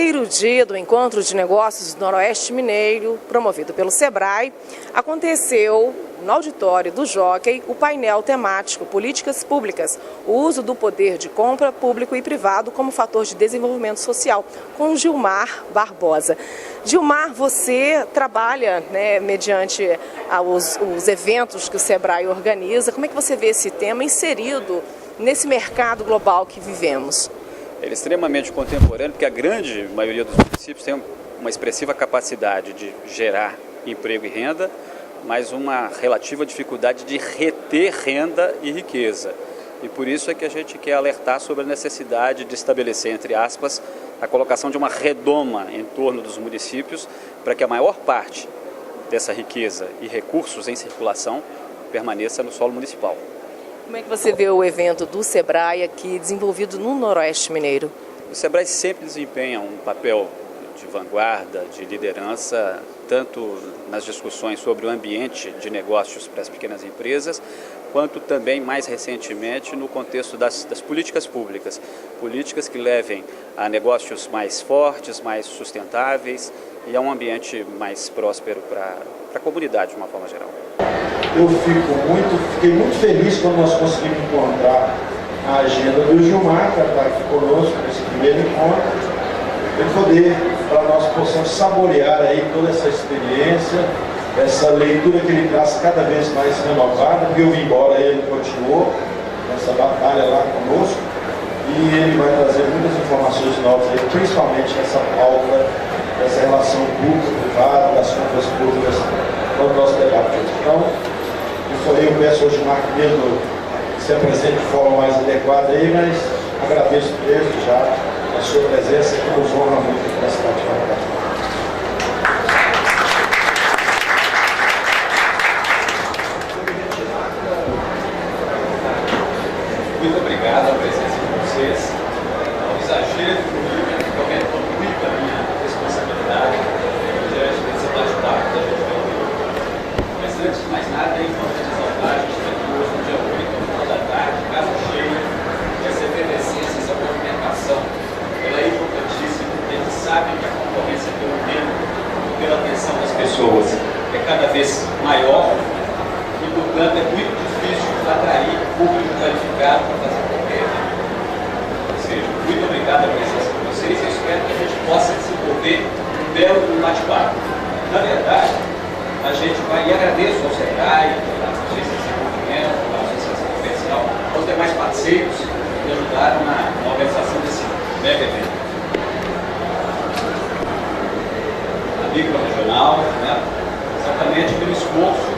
terceiro dia do Encontro de Negócios do Noroeste Mineiro, promovido pelo SEBRAE, aconteceu no auditório do Jockey o painel temático Políticas Públicas, o uso do poder de compra público e privado como fator de desenvolvimento social, com Gilmar Barbosa. Gilmar, você trabalha, mediante os eventos que o SEBRAE organiza. Como é que você vê esse tema inserido nesse mercado global que vivemos? Ele é extremamente contemporâneo, porque a grande maioria dos municípios tem uma expressiva capacidade de gerar emprego e renda, mas uma relativa dificuldade de reter renda e riqueza. E por isso é que a gente quer alertar sobre a necessidade de estabelecer, entre aspas, a colocação de uma redoma em torno dos municípios para que a maior parte dessa riqueza e recursos em circulação permaneça no solo municipal. Como é que você vê o evento do SEBRAE aqui desenvolvido no Noroeste Mineiro? O SEBRAE sempre desempenha um papel de vanguarda, de liderança, tanto nas discussões sobre o ambiente de negócios para as pequenas empresas, quanto também, mais recentemente, no contexto das políticas públicas. Políticas que levem a negócios mais fortes, mais sustentáveis e a um ambiente mais próspero para a comunidade, de uma forma geral. Eu fiquei muito feliz quando nós conseguimos encontrar a agenda do Gilmar, que está aqui conosco nesse primeiro encontro, e poder, para nós possamos saborear aí toda essa experiência, essa leitura que ele traz cada vez mais renovada, porque eu vim embora e ele continuou nessa batalha lá conosco, e ele vai trazer muitas informações novas aí, principalmente essa pauta, essa relação público-privada, das compras públicas no nosso debate. Então, eu peço hoje Marco mesmo se apresente de forma mais adequada aí, mas agradeço desde já a sua presença que nos honra muito aqui na cidade de Maringá. Muito obrigado a presença de vocês. O exagero comigo aumentou muito a minha responsabilidade diante desse bate-papo da gente. Mas antes de mais nada, é importante ressaltar, a gente está aqui hoje no dia 8 da tarde, casa cheia, essa efervescência, essa movimentação, ela é importantíssima, porque a gente sabe que a concorrência pelo tempo, pela atenção das pessoas, é cada vez maior e, portanto, é muito difícil atrair público qualificado para fazer qualquer evento. Ou seja, muito obrigado a presença de vocês e espero que a gente possa desenvolver um belo bate-papo. Na verdade, a gente vai, e agradeço ao SEBRAE, à Agência de Desenvolvimento, à Associação Comercial, aos demais parceiros que ajudaram na organização desse mega evento. A micro-regional, exatamente pelo esforço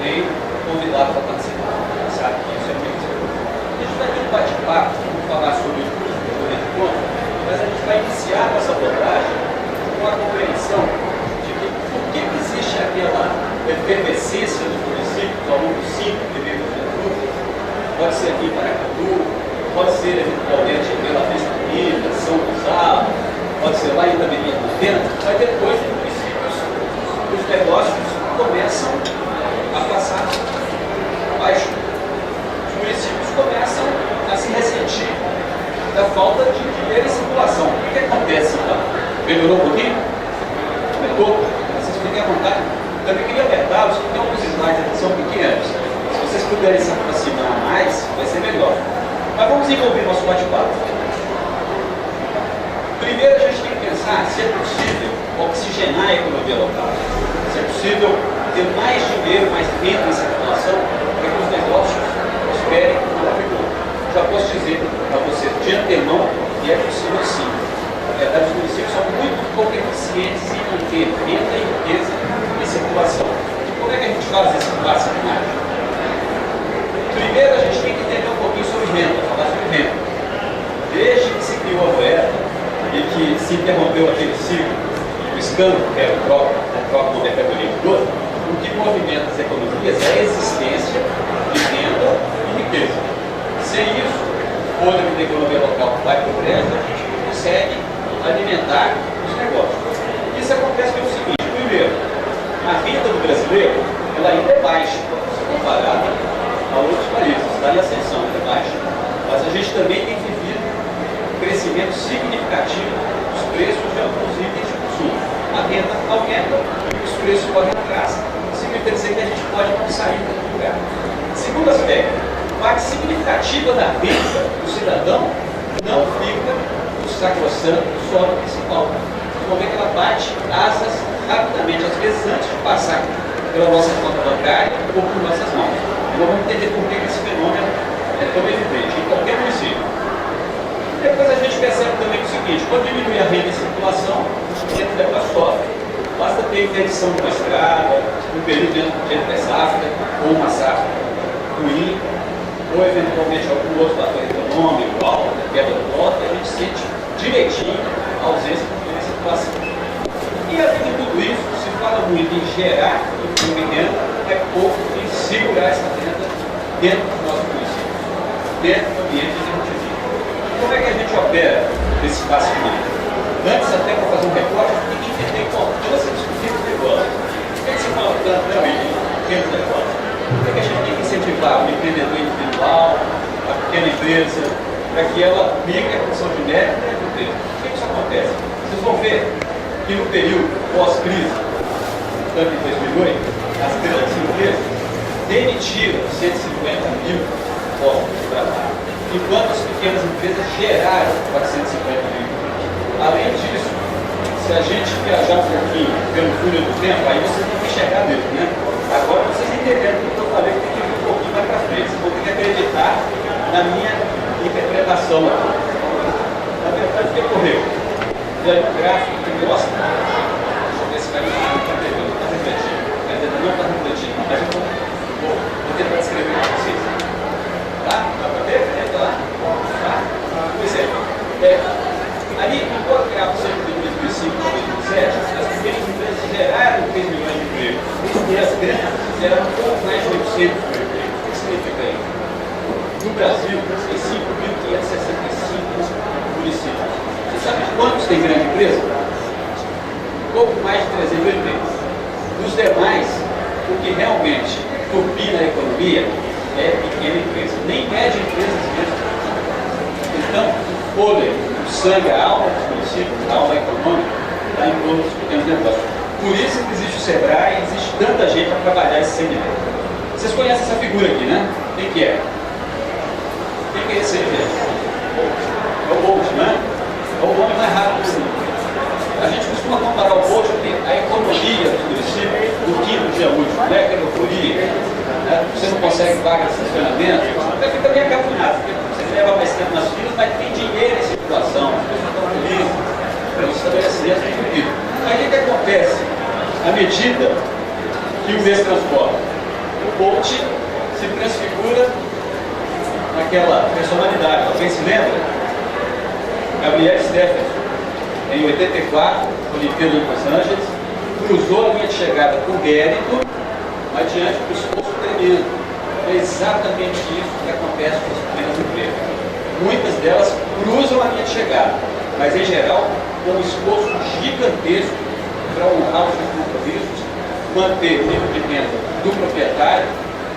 em convidar para participar. Sabe que isso é muito importante. A gente vai ter um bate-papo, vamos falar sobre o encontro, mas a gente vai iniciar nossa abordagem com a compreensão de que por que existe aquela efervescência dos municípios ao longo do 5 primeiros de outubro. Pode ser aqui em Paracatu, pode ser eventualmente pela Vista Bonita, São Gonçalo, pode ser lá em Itabirina, mas depois os municípios, os negócios começam a passar abaixo. Os municípios começam a se ressentir da falta de dinheiro em circulação. O que acontece então? Melhorou um pouquinho? Aumentou. Vocês fiquem à vontade. Também queria alertá-los que tem alguns slides aqui que são pequenos. Se vocês puderem se aproximar mais, vai ser melhor. Mas vamos envolver nosso bate-papo. Primeiro a gente tem que pensar se é possível oxigenar a economia local. Se é possível ter mais dinheiro, mais renda em circulação para que os negócios prosperem no agricultor. Já posso dizer para você de antemão que é possível sim. Na verdade, os municípios são muito pouco eficientes em manter renda e riqueza em circulação. E como é que a gente faz esse passo de imagem? Primeiro, a gente tem que entender um pouquinho sobre renda, falar sobre renda. Desde que se criou a moeda e que se interrompeu aquele ciclo, o escândalo, que era o troca do mercadoria e todo, o que movimenta as economias é a existência de renda e riqueza. Sem isso, o fôlego da economia local vai para o brejo, a gente não consegue alimentar os negócios. Isso acontece pelo seguinte: primeiro, a renda do brasileiro ela ainda é baixa, se comparada a outros países, está em ascensão, é baixa. Mas a gente também tem vivido crescimento significativo dos preços de alguns itens de consumo. A renda aumenta e os preços correm atrás. Significa dizer que a gente pode não sair do lugar. Segundo aspecto, parte significativa da renda do cidadão não fica no sacrossanto solo principal. Vocês vão ver que ela bate asas rapidamente, às vezes antes de passar pela nossa conta bancária ou por nossas mãos. Então vamos entender por que esse fenômeno é tão evidente em qualquer município. Depois a gente percebe também o seguinte: quando diminui a renda em circulação, o centro da sofre. Basta ter interdição de uma estrada, um período dentro da safra, ou uma safra ruim, ou eventualmente algum outro fator econômico, alta, queda do voto, a gente sente direitinho a ausência de circulação. E além de tudo isso, se fala muito em gerar emprego e renda, é pouco em segurar essa renda dentro do nosso município, dentro do ambiente que a gente vive. Como é que a gente opera esse espaço-mínimo? Antes, até para fazer um recorte, tem que entender a importância dos pequenos negócios. Por que se fala tanto realmente de pequenos negócios? Por que a gente tem que incentivar o empreendedor individual, a pequena empresa, para que ela migre a produção de mérito dentro do emprego? Por que isso acontece? Vocês vão ver que no período pós-crise, tanto em 2008, as grandes empresas demitiram 150 mil postos de trabalho, enquanto as pequenas empresas geraram 450 mil. Além disso, se a gente viajar um pouquinho pelo túnel do tempo, aí vocês vão enxergar mesmo, né? Agora vocês entenderam o que eu falei, que tem que ir um pouquinho mais para frente. Vocês vão ter que acreditar na minha interpretação aqui. Na verdade, o que ocorreu? E aí o gráfico que mostra, deixa eu ver se vai está refletindo. Não está refletindo, mas eu vou tentar descrever para vocês. Tá? Dá para ver? Entra lá. Tá? Pois é. Ali, enquanto criava o centro de 2005 e 2007, as pequenas empresas geraram 3 milhões de empregos. E as grandes fizeram um pouco mais de 800 mil empregos. O que significa isso? No Brasil, tem 5.565 municípios. Você sabe quantos tem grande empresa? Um pouco mais de 300 empregos. Dos demais, o que realmente turbina a economia é pequena empresa. Nem média empresa mesmo. Então, o fôlego, o sangue, a alma dos municípios, a alma econômica, está em torno dos pequenos negócios. Por isso que existe o SEBRAE, existe tanta gente para trabalhar esse segmento. Vocês conhecem essa figura aqui, né? Quem que é? Quem que é esse aí? É o Bolt, né? É o homem mais rápido do mundo. A gente costuma comparar o Bolt com a economia do município do quinto dia útil, né? Que é a euforia. Você não consegue vaga de estacionamento, você fica meio acapunhado. Você leva mais tempo nas filas, mas tem dinheiro em circulação, as pessoas estão felizes, para os estabelecimentos tem dinheiro. Aí o que acontece? À medida que o mês transforma, o Bolt se transfigura naquela personalidade. Alguém se lembra? Gabriel Stephenson, em 84, Olimpíada de Los Angeles, cruzou a linha de chegada com mérito, mas diante do esforço tremendo. É exatamente isso que acontece com as pequenas empresas. Muitas delas cruzam a linha de chegada, mas em geral com um esforço gigantesco para honrar os seus compromissos, manter o nível de renda do proprietário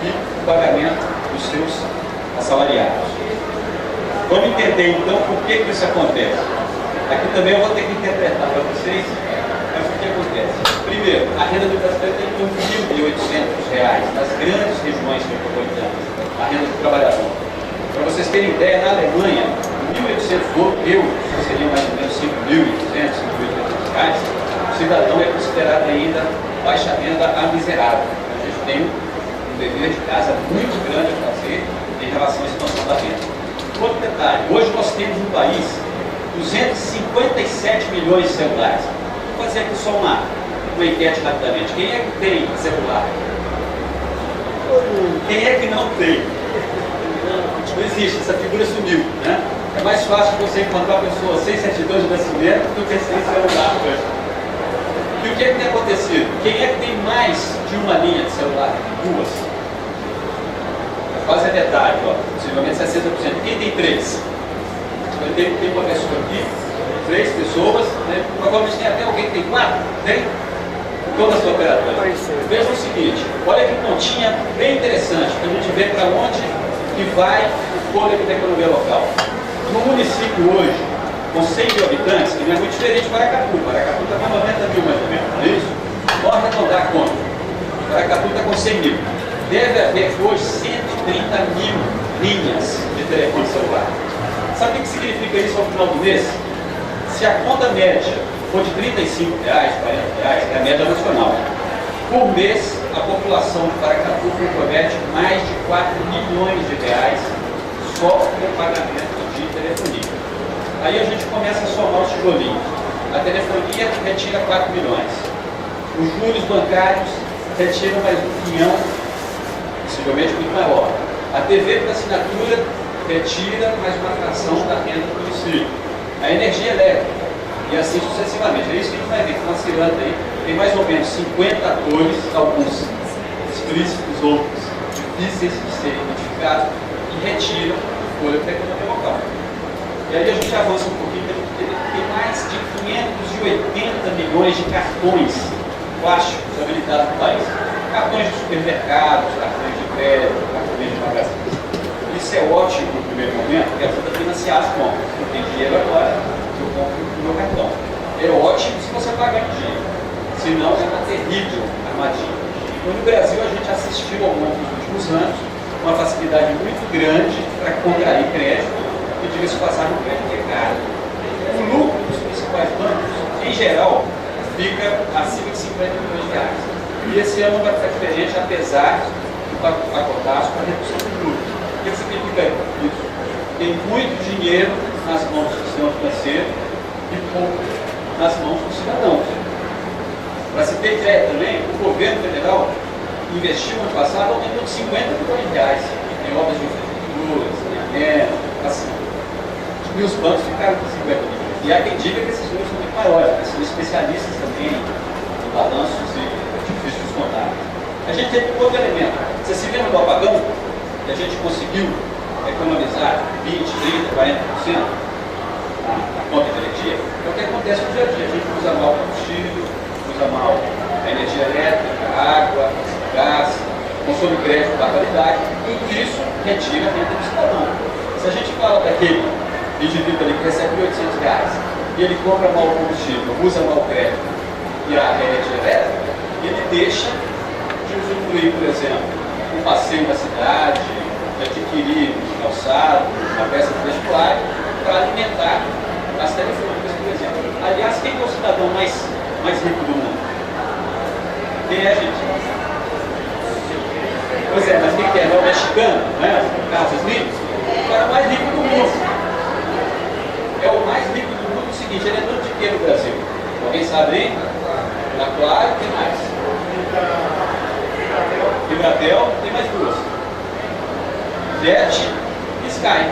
e o pagamento dos seus assalariados. Vamos entender então por que isso acontece. Aqui também eu vou ter que interpretar para vocês, mas o que acontece? Primeiro, a renda do brasileiro tem R$ 1.800 nas grandes regiões metropolitanas, a renda do trabalhador. Para vocês terem ideia, na Alemanha, 1.800 euros, que seriam mais ou menos R$ 5.200, R$ 5.800, o cidadão é considerado ainda baixa renda a miserável. A gente tem um dever de casa muito grande a fazer em relação à expansão da renda. Outro detalhe, hoje nós temos no país 257 milhões de celulares. Vou fazer aqui só uma enquete rapidamente. Quem é que tem celular? Quem é que não tem? Não existe, essa figura sumiu, né? É mais fácil você encontrar uma pessoa sem certidão de nascimento do que sem celular hoje. E o que é que tem acontecido? Quem é que tem mais de uma linha de celular? Duas. Quase a metade, ó. Possivelmente 60%. Quem tem três? Tem uma pessoa aqui, 3 pessoas, né? Provavelmente tem até alguém que tem 4, tem? Todas as operadoras. Veja o seguinte, olha que pontinha bem interessante, para a gente ver para onde que vai o fôlego da economia local. No município hoje, com 100 mil habitantes, que não é muito diferente de Paracatu. Paracatu está com 90 mil mais ou menos, não é isso? Vamos arredondar a conta. Paracatu está com 100 mil. Deve haver hoje 130 mil linhas de telefone celular. Sabe o que significa isso ao final do mês? Se a conta média for de R$ 35, R$ 40, é a média nacional. Por mês, a população de Paracatu compromete mais de 4 milhões de reais só com o pagamento de telefonia. Aí a gente começa a somar os tijolinhos. A telefonia retira 4 milhões. Os juros bancários retiram mais um quinhão, possivelmente muito maior. A TV por assinatura retira mais uma fração da renda do município. A energia elétrica, e assim sucessivamente. É isso que a gente vai ver, com uma ciranda aí, tem mais ou menos 50 atores, alguns explícitos, outros difíceis de serem identificados, e retiram o folha para a economia local. E aí a gente avança um pouquinho, tem mais de 580 milhões de cartões plásticos habilitados no país. Cartões de supermercados, cartões de crédito, cartões de magazines. Isso é ótimo no primeiro momento, porque ajuda a financiar as compras. Eu tenho dinheiro agora, eu compro o meu cartão. É ótimo se você pagar em dia, senão é uma terrível armadilha. Então, no Brasil, a gente assistiu ao longo dos últimos anos uma facilidade muito grande para contrair crédito, e diga-se passar no crédito é caro. O lucro dos principais bancos, em geral, fica acima de 50 milhões de reais. E esse ano vai ficar diferente, apesar do pacotaço com a redução do lucro. O que significa isso? Tem muito dinheiro nas mãos do sistema financeiro e pouco nas mãos dos cidadãos. Para se ter ideia também, o governo federal investiu no ano passado aumentou de 50 milhões de reais em obras de infraestrutura, saneamento, assim. E os bancos ficaram com 50 milhões. E há quem diga que esses números são muito maiores, porque são especialistas também em balanços e artifícios contábeis. A gente tem um outro elemento. Você se lembra do apagão? Que a gente conseguiu economizar 20, 30, 40% na conta de energia? É o que acontece no dia a dia. A gente usa mal o combustível, usa mal a energia elétrica, a água, o gás, consome crédito da qualidade. Tudo isso retira a renda do cidadão. Se a gente fala daquele indivíduo ali que recebe R$ 800 e ele compra mal o combustível, usa mal o crédito e a energia elétrica, ele deixa de usufruir, por exemplo, um passeio na cidade, de adquirir calçado, uma peça de vestuário, para alimentar as telefônicas, por exemplo. Aliás, quem é o cidadão mais rico do mundo? Quem é, gente? Pois é, mas quem que é? É o mexicano, né? Carlos Slim? O cara mais rico do mundo. É o mais rico do mundo. É o seguinte, ele é dono de quê no Brasil? Alguém sabe aí? Da Claro, tem mais. Vibratel, tem mais duas. Jet e Sky.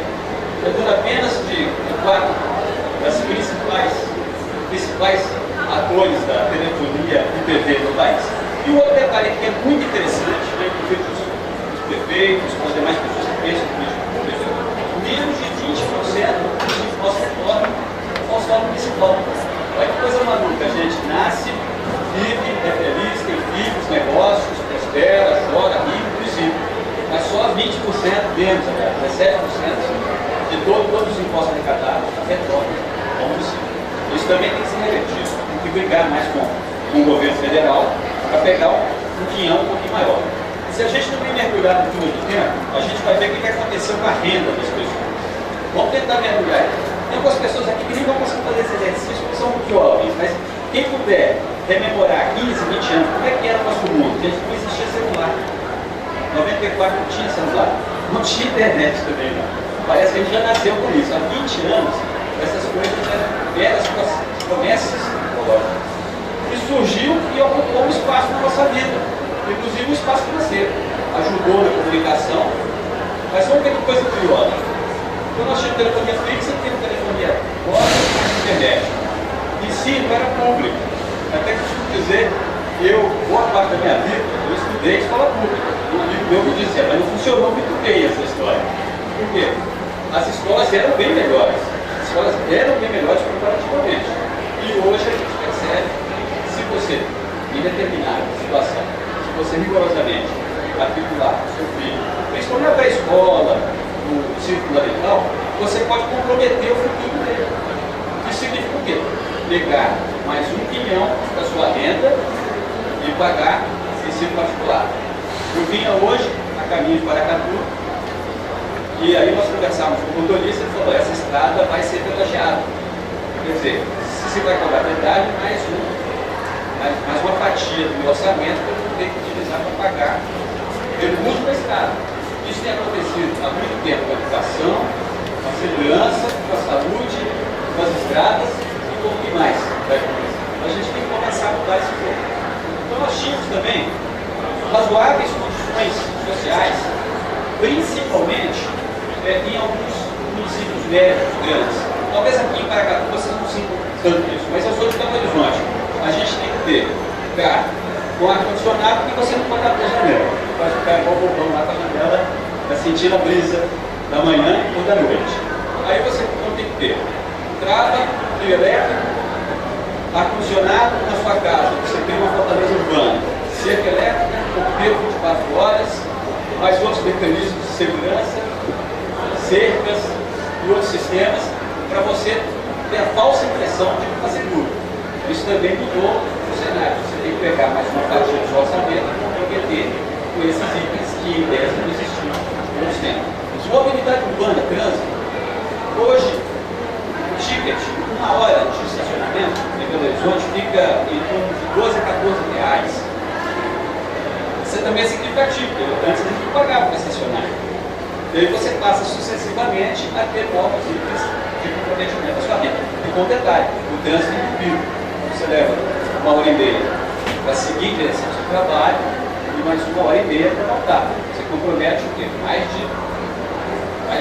É dono apenas de 4 das principais atores da telefonia e TV no país. E o outro detalhe que é muito interessante, né, que os prefeitos, as demais pessoas que pensam em política pública, menos de 20% de imposto retorna ao solo municipal. Olha que coisa maluca, a gente nasce, vive, é feliz, tem filhos, negócios, prospera, chora, ri, inclusive. Mas só 20% menos, 17% de todos os impostos arrecadados retornam ao município. Isso também tem que ser revertido, tem que brigar mais com o governo federal para pegar um quinhão um pouquinho maior. Se a gente não bem mergulhar no túnel do tempo, a gente vai ver o que aconteceu com a renda das pessoas. Vamos tentar mergulhar. Tem algumas pessoas aqui que nem vão conseguir fazer esse exercício porque são muito jovens, mas quem puder rememorar 15, 20 anos, como é que era o nosso mundo? A gente não existia celular. Em 94 não tinha celular. Não tinha internet também, não. Parece que a gente já nasceu com isso. Há 20 anos, essas coisas eram meras promessas tecnológicas. E surgiu e ocupou um espaço na nossa vida, inclusive o espaço financeiro. Ajudou na comunicação, mas vamos ver que coisa curiosa. Quando nós tínhamos telefonia fixa, tínhamos telefonia móvel e internet. E sim, não era público. Até que eu costumo dizer que eu, boa parte da minha vida, eu estudei escola pública. Um amigo meu me disse, mas não funcionou muito bem essa história. Por quê? As escolas eram bem melhores. As escolas eram bem melhores comparativamente. E hoje a gente percebe que se você, em determinada situação, se você rigorosamente matricular o seu filho, principalmente na pré-escola, no círculo fundamental, você pode comprometer o futuro dele. quê? Pegar mais 1 quinhão da sua renda e pagar ensino particular. Eu vinha hoje a caminho de Paracatu e aí nós conversávamos com o motorista e falou: essa estrada vai ser pedagiada. Quer dizer, se você vai cobrar pedágio, mais uma fatia do orçamento que eu vou ter que utilizar para pagar pelo uso da estrada. Isso tem acontecido há muito tempo com a educação, com a segurança, com a saúde, com as estradas e com o que mais vai acontecer. A gente tem que começar a mudar esse pouco. Então nós tínhamos também razoáveis condições sociais, principalmente em alguns municípios médios, grandes. Talvez aqui em Paracatu vocês não sintam tanto isso, mas eu sou de Belo Horizonte. A gente tem que ter carro com ar-condicionado porque você não pode abrir a janela. Vai ficar igual o bobão lá com a janela, vai sentir a brisa da manhã ou da noite. Aí você tem que ter entrada, fio elétrico, ar-condicionado na sua casa. Você tem uma fortaleza urbana, cerca elétrica, bombeiro 24 horas, mais outros mecanismos de segurança, cercas e outros sistemas para você ter a falsa impressão de que está seguro. Isso também mudou o cenário. Você tem que pegar mais uma fatia do seu orçamento e comprometer com esses itens que em tese não existiam há muito tempo. Mobilidade urbana, trânsito. Hoje, o ticket, 1 hora de estacionamento em Belo Horizonte fica em torno de 12 a 14 reais. Isso também é significativo, porque antes a gente pagava para estacionar. E aí você passa sucessivamente a ter novos itens de comprometimento da sua renda. E com detalhe, o trânsito é vivo. Você leva 1h30 para seguir em direção ao seu trabalho e mais 1h30 para voltar. Você compromete o quê? Mais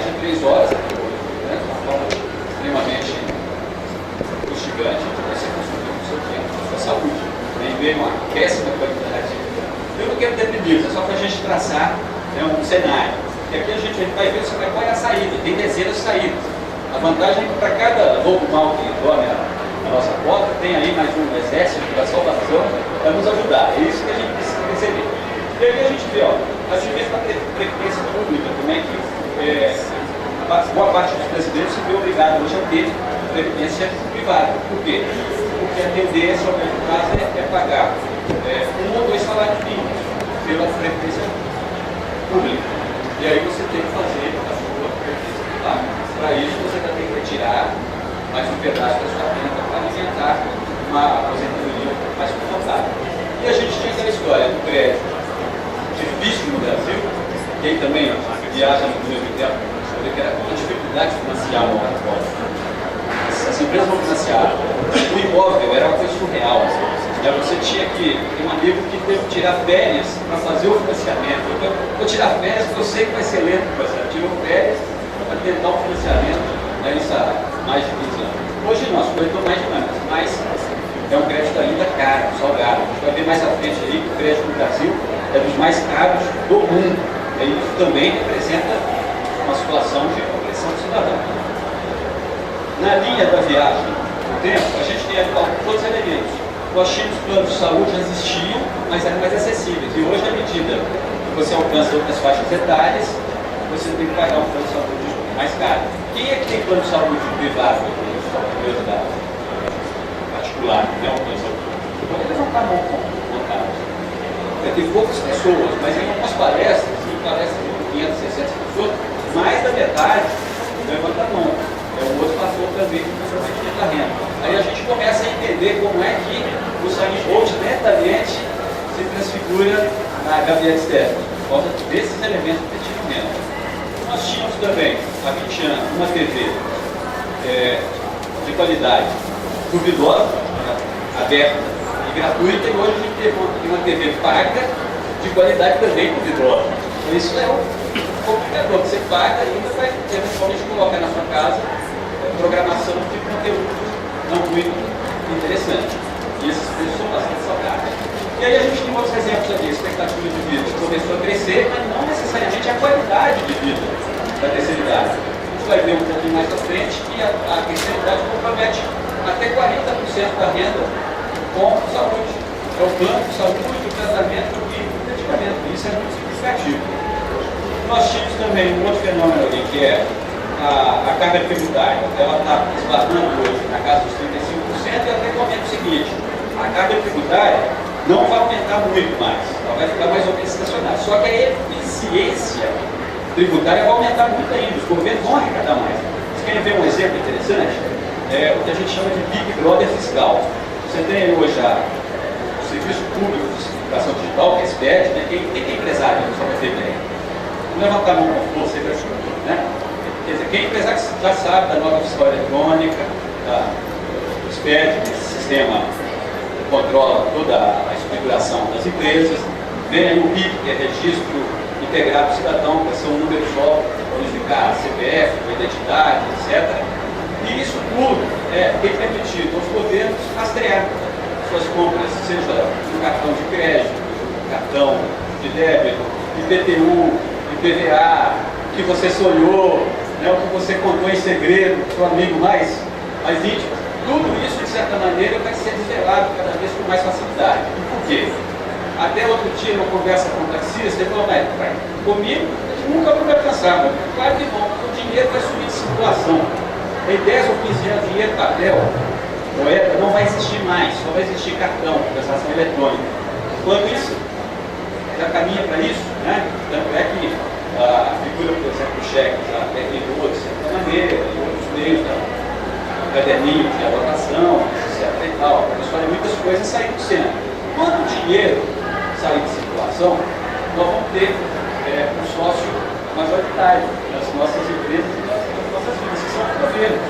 de 3 horas, né? De uma forma extremamente instigante de você consumir o seu tempo, a sua saúde. Aí vem uma péssima qualidade. Eu não quero ter pedidos, é só para a gente traçar um cenário. E aqui a gente vai ver qual é a saída, tem dezenas de saídas. A vantagem é que para cada lobo mau que dorme a nossa porta, tem aí mais um exército da salvação para nos ajudar. É isso que a gente precisa perceber. E aí a gente vê, a gente da previdência pública, como é que boa parte dos brasileiros se vê obrigado hoje a ter previdência privada. Por quê? Porque a tendência, ao longo prazo, é pagar 1 ou 2 salários mínimos pela previdência pública. E aí você tem que fazer a sua previdência privada. Para isso, você vai ter que retirar mais um pedaço da sua renda para alimentar uma aposentadoria mais confortável. E a gente tinha aquela história do crédito difícil no Brasil, que aí também viaja no mesmo tempo, sobre que era uma dificuldade financiar uma obra. As empresas não financiaram. O imóvel era uma coisa surreal. Você tinha que, tem um amigo que teve que tirar férias para fazer o financiamento. Eu vou tirar férias porque eu sei que vai ser lento, mas tirou férias para tentar o financiamento, isso há mais de 15 anos. Hoje não, as coisas estão mais dinâmicas, mas é um crédito ainda caro, salgado. A gente vai ver mais à frente aí que o crédito no Brasil é dos mais caros do mundo. E isso também representa uma situação de compressão do cidadão. Na linha da viagem do tempo, a gente tem todos os elementos. Nós tínhamos planos de saúde, já existiam, mas eram mais acessíveis. E hoje, à medida que você alcança outras faixas etárias, você tem que pagar um plano de saúde mais caro. Quem é que tem plano de saúde privado? Só por curiosidade. Particular, não é um plano de saúde. Pode levantar a mão, vontade. Tem poucas pessoas, mas em algumas palestras, em palestras de 500, 600 pessoas, mais da metade levanta a mão. O outro fator também do comprometimento da renda. Aí a gente começa a entender como é que o sangue hoje lentamente se transfigura na gabinete externa, por causa desses elementos que tinham renda. Nós tínhamos também, há 20 anos, uma TV de qualidade duvidosa, aberta e gratuita, e hoje a gente tem uma TV paga de qualidade também duvidosa. Então isso é um complicador, você paga e ainda vai eventualmente colocar na sua casa programação de conteúdo não muito interessante. E esses preços são bastante salgados. E aí a gente tem outros exemplos aqui, a expectativa de vida que começou a crescer, mas não necessariamente a qualidade de vida da terceira idade. A gente vai ver um pouquinho mais à frente que a terceira idade compromete até 40% da renda com saúde. É o plano de saúde, o tratamento e o medicamento. Isso é muito significativo. Nós tínhamos também um outro fenômeno ali, que é a carga tributária, ela está esbarrando hoje na casa dos 35%, e até o momento seguinte, a carga tributária não vai aumentar muito mais, ela vai ficar mais ou menos estacionária. Só que a eficiência tributária vai aumentar muito ainda, os governos vão arrecadar mais. Vocês querem ver um exemplo interessante? É o que a gente chama de Big Brother fiscal. Você tem hoje o Serviço Público de Certificação Digital, que é SPED, né? Quem é empresário, só para ter ideia? Não levantar a mão com força, né? Quer dizer, quem é empresário já sabe da nota fiscal eletrônica, do SPED, esse sistema que controla toda a estruturação das empresas. Vem aí o RIC, que é Registro Integrado do Cidadão, que vai ser um número só para unificar a CPF, a identidade, etc. E isso tudo tem permitido aos governos rastrear suas compras, seja no cartão de crédito, cartão de débito, IPTU, IPVA, o que você sonhou, né, o que você contou em segredo, seu amigo mais íntimo. Tudo isso, de certa maneira, vai ser desvelado cada vez com mais facilidade. E por quê? Até outro dia, numa conversa com o taxista, ele falou, mas comigo, eles nunca vão me alcançar, mas claro que vão, porque o dinheiro vai sumir de circulação. Em 10 ou 15 anos, dinheiro, papel, moeda, não vai existir mais, só vai existir cartão, transação eletrônica. Enquanto isso, já caminha para isso, né? Tanto é que a figura, por exemplo, do cheque, já terminou de certa maneira, e outros meios, o caderninho de anotação, etc. e tal, para muitas coisas saírem do centro. Quando o dinheiro sair de circulação, nós vamos ter um sócio majoritário nas nossas empresas e nas nossas vidas, que são os governos.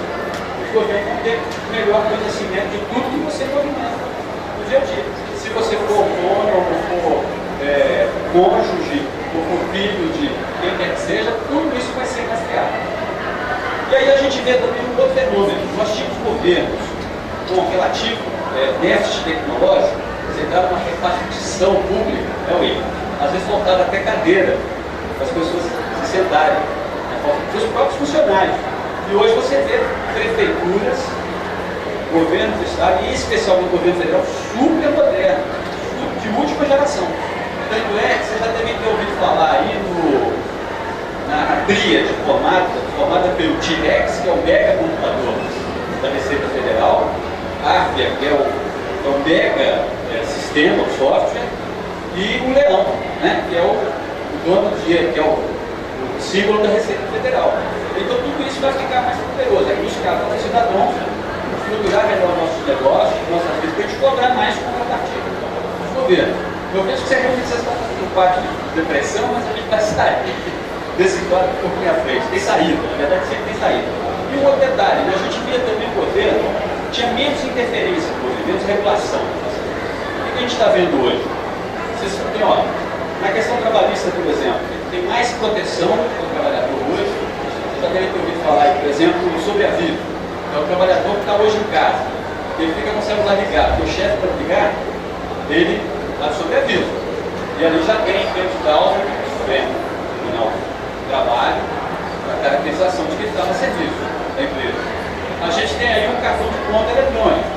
Os governos vão ter melhor conhecimento de tudo que você movimenta no dia a dia. Se você for autônomo, for cônjuge, ou for filho de quem quer que seja, tudo isso vai ser rastreado. E aí a gente vê também um outro fenômeno. Nós tínhamos governos com relativo déficit tecnológico, você dá uma repartição pública, às vezes faltava até cadeira para as pessoas se sentarem, dos próprios funcionários. E hoje você vê prefeituras, governos do estado, e especialmente o governo federal, super moderno, de última geração. Tanto é que você já deve ter ouvido falar aí na tríade formada pelo T-Rex, que é o mega computador da Receita Federal, a AFIA, que é o mega sistema, o software, e o Leão, né, que é o dono do dinheiro, que é o símbolo da Receita Federal. Então tudo isso vai ficar mais poderoso. Aí os caras vão cidadãos estruturar melhor nossos negócios, nossas vidas, para a gente cobrar mais contrapartida do governo. Eu penso que você realmente está no quadro de depressão, mas a gente vai sair desse quadro um pouquinho à frente. Tem saída, na verdade sempre tem saída. E um outro detalhe, né, a gente via também o governo, tinha menos interferência no governo, menos regulação. O que a gente está vendo hoje? Vocês têm, na questão trabalhista, por exemplo, tem mais proteção para o trabalhador hoje. Vocês já devem ter ouvido falar, por exemplo, sobre a vida. É o trabalhador que está hoje em casa. Ele fica com o celular ligado, porque o chefe para ligar, ele está sob aviso. E ali já tem tempo de causa, Tribunal do Trabalho, a caracterização de que ele está a serviço da empresa. A gente tem aí um cartão de conta eletrônico.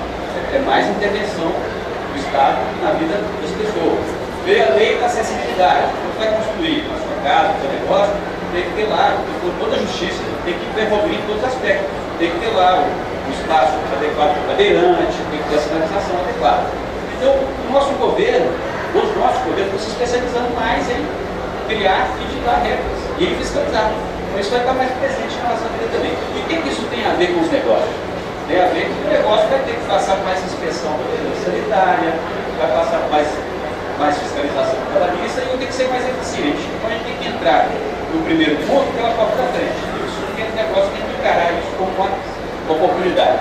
É mais intervenção do Estado na vida das pessoas. Veio a lei da acessibilidade. Você vai construir a sua casa, o seu negócio, tem que ter lá, toda a justiça, tem que evoluir em todos os aspectos. Tem que ter lá o espaço adequado para o cadeirante, tem que ter a sinalização adequada. Então, o nosso governo, os nossos governos, estão se especializando mais em criar e ditar regras e em fiscalizar. Então, isso vai estar mais presente na nossa vida também. E o que isso tem a ver com os negócios? Tem a ver que o negócio vai ter que passar mais inspeção sanitária, vai passar mais fiscalização trabalhista e tem que ser mais eficiente. Então a gente tem que entrar no primeiro ponto pela porta da frente. Isso que é um negócio que tem que encarar isso como uma oportunidade,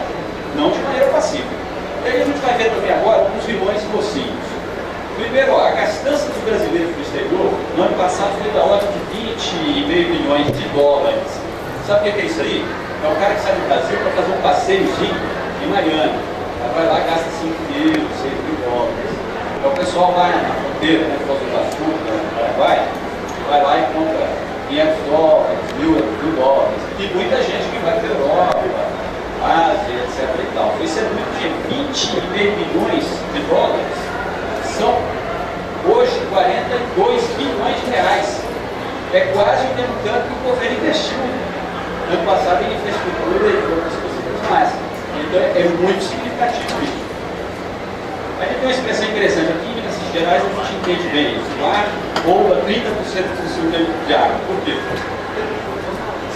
não de maneira passiva. E aí a gente vai ver também agora alguns vilões e mocinhos. Primeiro, a gastança dos brasileiros no exterior, no ano passado foi da ordem de 20,5 bilhões de dólares. Sabe o que é isso aí? É o cara que sai do Brasil para fazer um passeiozinho em Miami. Vai lá e gasta 5 mil, 6 mil dólares. Então o pessoal vai na fronteira, né, Foz do Iguaçu, no Paraguai, vai lá e compra 500 dólares, 1.000 dólares. E muita gente que vai para a Europa, Ásia, etc. e tal. Isso é muito dinheiro. 20,5 bilhões de dólares são hoje 42 bilhões de reais. É quase o mesmo tanto que o governo investiu ano passado em infraestrutura e outras coisas mais. Então é muito significativo isso. A gente tem uma expressão interessante aqui, em Minas Gerais a gente entende bem isso. Lá rouba 30% do consumo de água. Por quê?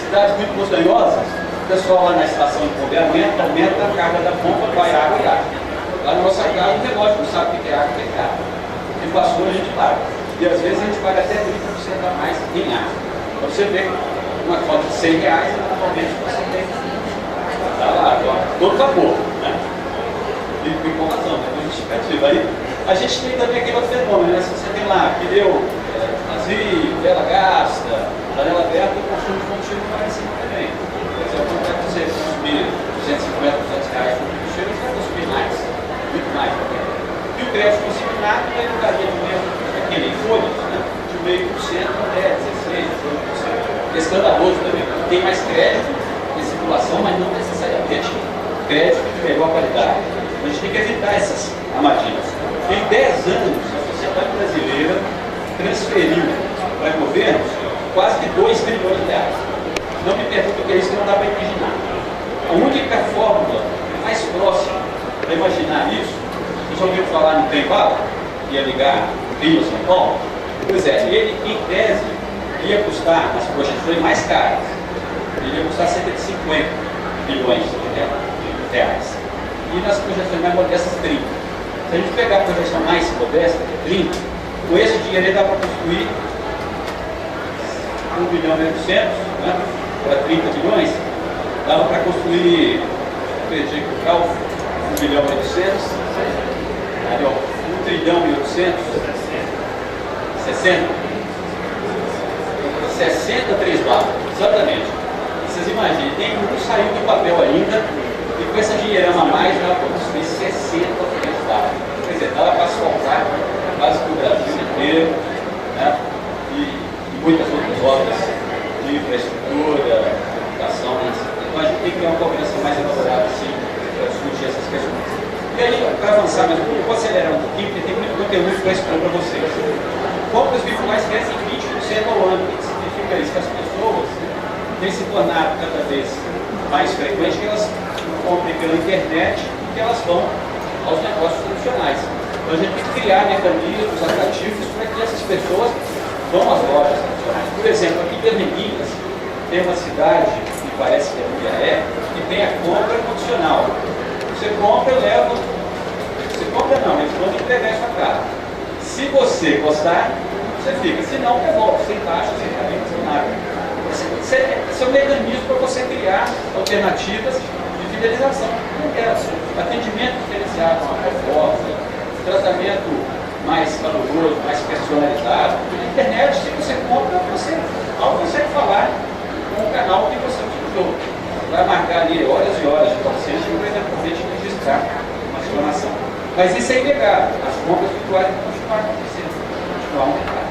Cidades muito montanhosas, o pessoal lá na estação de poder aumenta a carga da pompa, vai água e água. Lá na nossa casa o relógio não sabe o que é água e o que é água. E passou a gente paga. E às vezes a gente paga até 30% a mais em água. Então você vê uma conta de R$100, normalmente você tem. Tá lá, ó, todo vapor, né? E informação, né? Justificativa. Aí a gente tem também aquele outro fenômeno, né? Se você tem lá pneu vazio, vela gasta, janela aberta, o consumo de combustível vai em cima também. Quer dizer, quando vai você consumir R$250, R$200 de combustível, você vai consumir mais, muito mais também. E o crédito consignado ele daria de mesmo aquele em folhas, né? De 0,5% até 16%, 18%. É escandaloso também. Tem mais crédito em circulação, mas não necessariamente crédito de melhor qualidade. A gente tem que evitar essas armadilhas. Em 10 anos, a sociedade brasileira transferiu para governos quase que R$2 trilhões. Não me pergunto o que é isso, que não dá para imaginar. A única fórmula mais próxima para imaginar isso, vocês já ouviram falar no trem-bala, que ia ligar Rio a São Paulo? Pois é, ele, em tese, ia custar, as projeções mais caras, ele ia custar cerca de 50 bilhões de reais. E nas projeções mais modestas, 30. Se a gente pegar a projeção mais modesta, 30, com esse dinheiro ele dá para construir 1 bilhão e 800, né? Para 30 bilhões, dava para construir, perdi aqui o cálculo, 1 bilhão e 800, ali, ó, 1 trilhão e 800, 63 balas, exatamente. Vocês imaginem, tem um saiu do papel ainda, e com essa dinheirama a mais, já construir 63 balas. Quer dizer, dava para asfaltar quase que o Brasil inteiro, né? E muitas outras obras de infraestrutura, educação, né? Então a gente tem que ter uma combinação mais elaborada assim, para discutir essas questões. E aí, para avançar mais um pouco, eu vou acelerar um pouquinho, porque tem muito conteúdo para expor para vocês. Compras virtuais crescem 20% ao ano. O que significa isso? Que as pessoas têm se tornado cada vez mais frequente que elas comprem pela internet e que elas vão aos negócios tradicionais. Então a gente tem que criar mecanismos atrativos para que essas pessoas vão às lojas tradicionais. Por exemplo, aqui em Berneguinhas tem uma cidade, que parece que é, que tem a compra condicional. Você compra e leva. Você compra não, eles vão entregar em sua casa. Se você gostar, você fica. Se não, devolve, sem taxa, sem caminho, sem nada. Esse é um mecanismo para você criar alternativas de fidelização. Atendimento diferenciado, uma proposta, tratamento mais caloroso, mais personalizado. Na internet, se você compra, você mal consegue falar com o canal que você utilizou. Vai marcar ali horas e horas de paciente e vai eventualmente registrar uma reclamação. Mas isso é inegável. As compras virtuais vão continuar acontecendo, continuar aumentando.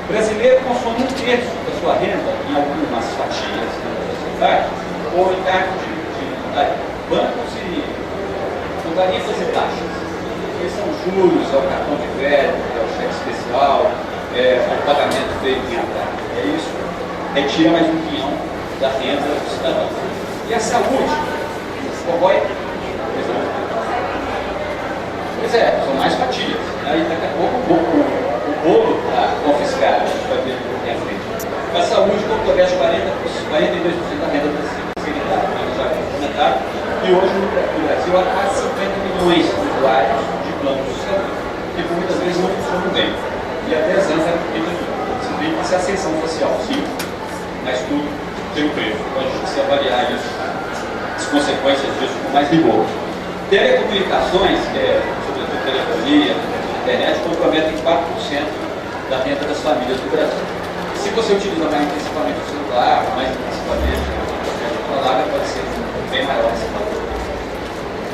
O brasileiro consome 1/3 da sua renda em algumas fatias da sociedade ou em cargos de bancos e com tarifas e taxas. Esses são juros, é o cartão de crédito, é o cheque especial, é o pagamento feito em atraso. É isso. Retira mais um quinhão da renda do cidadão. E a saúde? Corrói? Pois é, são mais fatias. Aí daqui a pouco o bolo está confiscado, a gente vai ver aqui à frente. A saúde compromete 42% da renda da seguridade, já comentado, e hoje no Brasil há quase 50 milhões de usuários de planos de saúde, que muitas vezes não funcionam bem. E há 10 anos era possível ser ascensão social, sim, mas tudo tem um preço. Então a gente precisa avaliar isso, as consequências disso com mais rigor. Telecomunicações, que é sobretudo telefonia, internet, comprometem 4% da renda das famílias do Brasil. Se você utiliza mais intensivamente o celular, mais intensivamente a palavra, pode ser bem maior esse valor.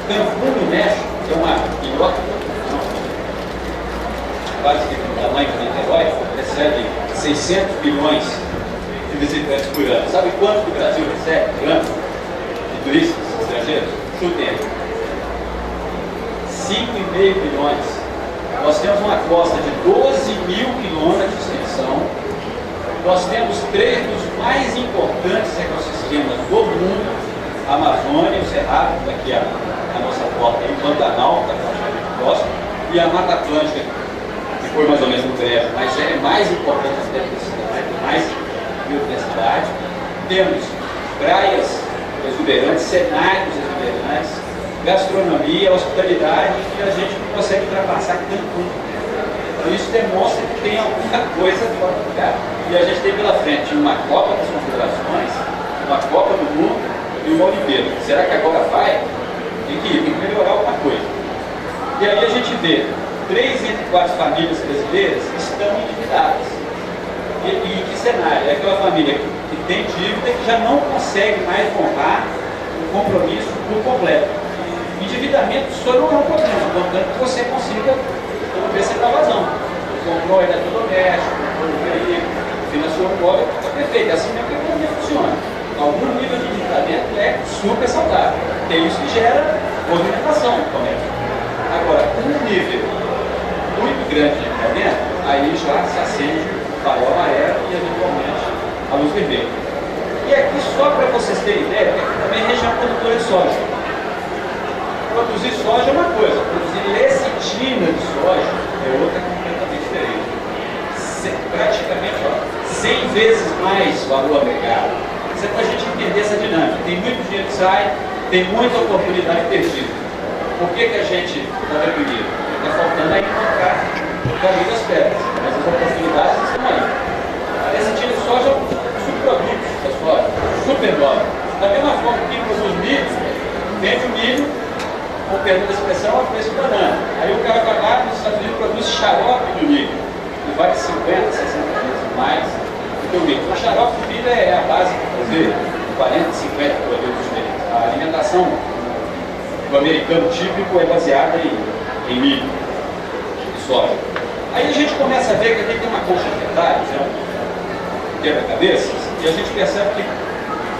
Cancún, no México, que é uma ilha quase que do tamanho de Niterói, recebe 600 bilhões de visitantes por ano. Sabe quanto o Brasil recebe por ano de turistas estrangeiros? Chutem aí. 5,5 bilhões. Nós temos uma costa de 12 mil quilômetros de extensão. Nós temos 3 dos mais importantes ecossistemas todo mundo, a Amazônia, o Cerrado, daqui a nossa porta aí, o Pantanal, que está praticamente próximo, e a Mata Atlântica, que foi mais ou menos no breve, mas é mais importante até porque tem mais biodiversidade. Temos praias exuberantes, cenários exuberantes, gastronomia, hospitalidade, que a gente não consegue ultrapassar Cancún. Então isso demonstra que tem alguma coisa fora do lugar. E a gente tem pela frente uma Copa das Confederações, uma Copa do Mundo e uma Olimpíada. Será que agora vai? Tem que melhorar alguma coisa. E aí a gente vê 3 entre 4 famílias brasileiras estão endividadas. E que cenário? É aquela família que tem dívida e que já não consegue mais honrar o compromisso por completo. Endividamento só não é um problema, portanto que você consiga ver se está vazão. Comprou eletrodoméstico, comprou um veículo, financiou um imóvel, está perfeito. É assim mesmo que a economia funciona. Algum nível de endividamento é super saudável. Tem isso que gera movimentação no comércio. Agora, um nível muito grande de endividamento, aí já se acende o farol amarelo e eventualmente a luz vermelha. E aqui, só para vocês terem ideia, porque aqui também é região produtora de soja. Produzir soja é uma coisa, produzir lecitina de soja é outra completamente diferente. Praticamente 100 vezes mais valor agregado. Isso é para a gente entender essa dinâmica. Tem muito dinheiro que sai, tem muita oportunidade perdida. Por que a gente está deprimido? Está faltando aí encontrar o caminho das pedras, mas as oportunidades estão aí. A lecitina de soja é um subproduto da soja, super nobre. Da mesma forma que produz milho, vende o milho, com perdão da expressão, a preço de banana. Aí o cara vai lá nos Estados Unidos produz xarope do milho, que vale 50, 60 vezes mais do que o milho. O xarope do milho é a base para fazer 40, 50 produtos diferentes. A alimentação do americano típico é baseada em milho e soja. Aí a gente começa a ver que aqui tem uma colcha de detalhes, quebra-cabeças, e a gente percebe que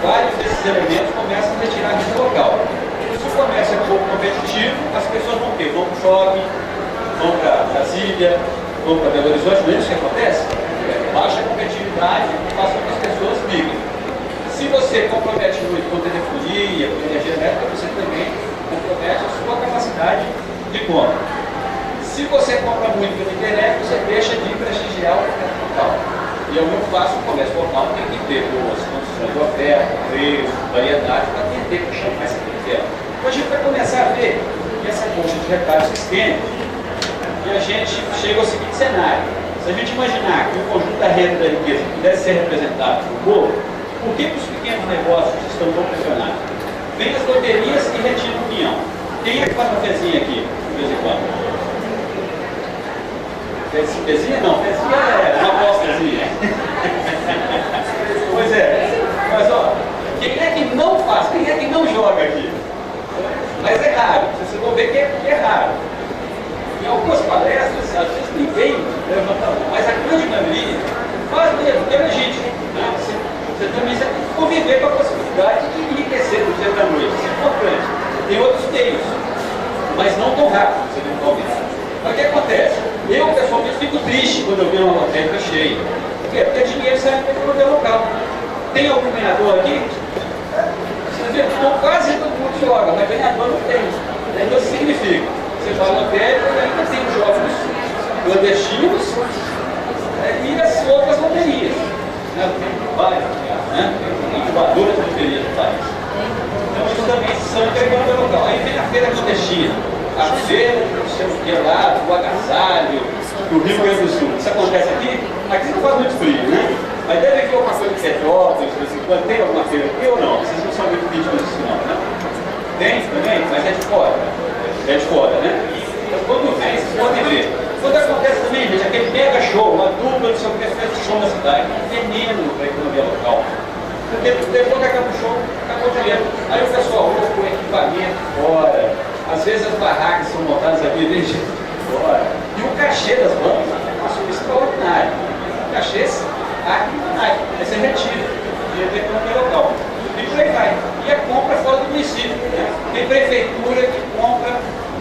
vários desses elementos começam a retirar a renda local. Se o comércio é pouco competitivo, as pessoas vão ter, vão para o shopping, vão para Brasília, vão para Belo Horizonte, não é isso que acontece? Baixa a competitividade, faz com que as pessoas migrem. Se você compromete muito com telefonia, com energia elétrica, você também compromete a sua capacidade de compra. Se você compra muito pela internet, você deixa de prestigiar o comércio local. E é muito fácil, o comércio local tem que ter boas condições de oferta, preço, variedade, para atender que chama mais clientela. Então a gente vai começar a ver que essa colcha de retalhos sistêmica, e a gente chega ao seguinte cenário. Se a gente imaginar que o conjunto da renda da riqueza pudesse ser representado por povo, por que os pequenos negócios estão tão pressionados? Vem as loterias e retiram o pinhão. Quem é que faz uma fezinha aqui, de vez em quando? Fezinha não, fezinha é uma apostazinha. Pois é, mas ó, quem é que não faz, quem é que não joga aqui? Mas é raro, vocês vão ver que é raro. Em algumas palestras, às vezes ninguém levanta a mão, mas a grande maioria faz mesmo, que é legítimo. Né? Você também tem que conviver com a possibilidade de enriquecer do dia da noite, isso é importante. Tem outros meios, mas não tão rápido, você não convida. Mas o que acontece? Eu, pessoalmente, fico triste quando eu vejo uma lotérica cheia. Por quê? Porque dinheiro sai da economia local. Tem algum ganhador aqui? Você vê, então, quase todo mundo joga, mas ganhador não tem. Então, isso significa, você vai na lotérica e ainda tem jogos clandestinos e as outras loterias. Né? Tem várias, né? Tem incubadoras de loterias no país. Então, isso também são economia local. Aí vem a feira clandestina. A feira, não sei o que lá, o agasalho, do Rio Grande do Sul. Isso acontece aqui? Aqui não faz muito frio, né? Mas deve haver alguma coisa de Petrópolis, de vez em quando. Tem alguma feira aqui ou não? Vocês não são muito vítimas disso não, né? Tem também, mas é de fora. É de fora, né? Então quando vem, vocês podem ver. Quando acontece também, gente, aquele mega show, uma dupla do seu prefeito show na cidade, um veneno para a economia local. Porque depois que acaba o show, acabou o dinheiro. Aí o pessoal usa o equipamento fora. Às vezes as barracas são montadas aqui desde fora. E o cachê das bandas é uma coisa extraordinária. Cachês arquidinários. Aí você retira dinheiro da economia local. E por aí vai. E a compra fora do município. Né? Tem prefeitura que compra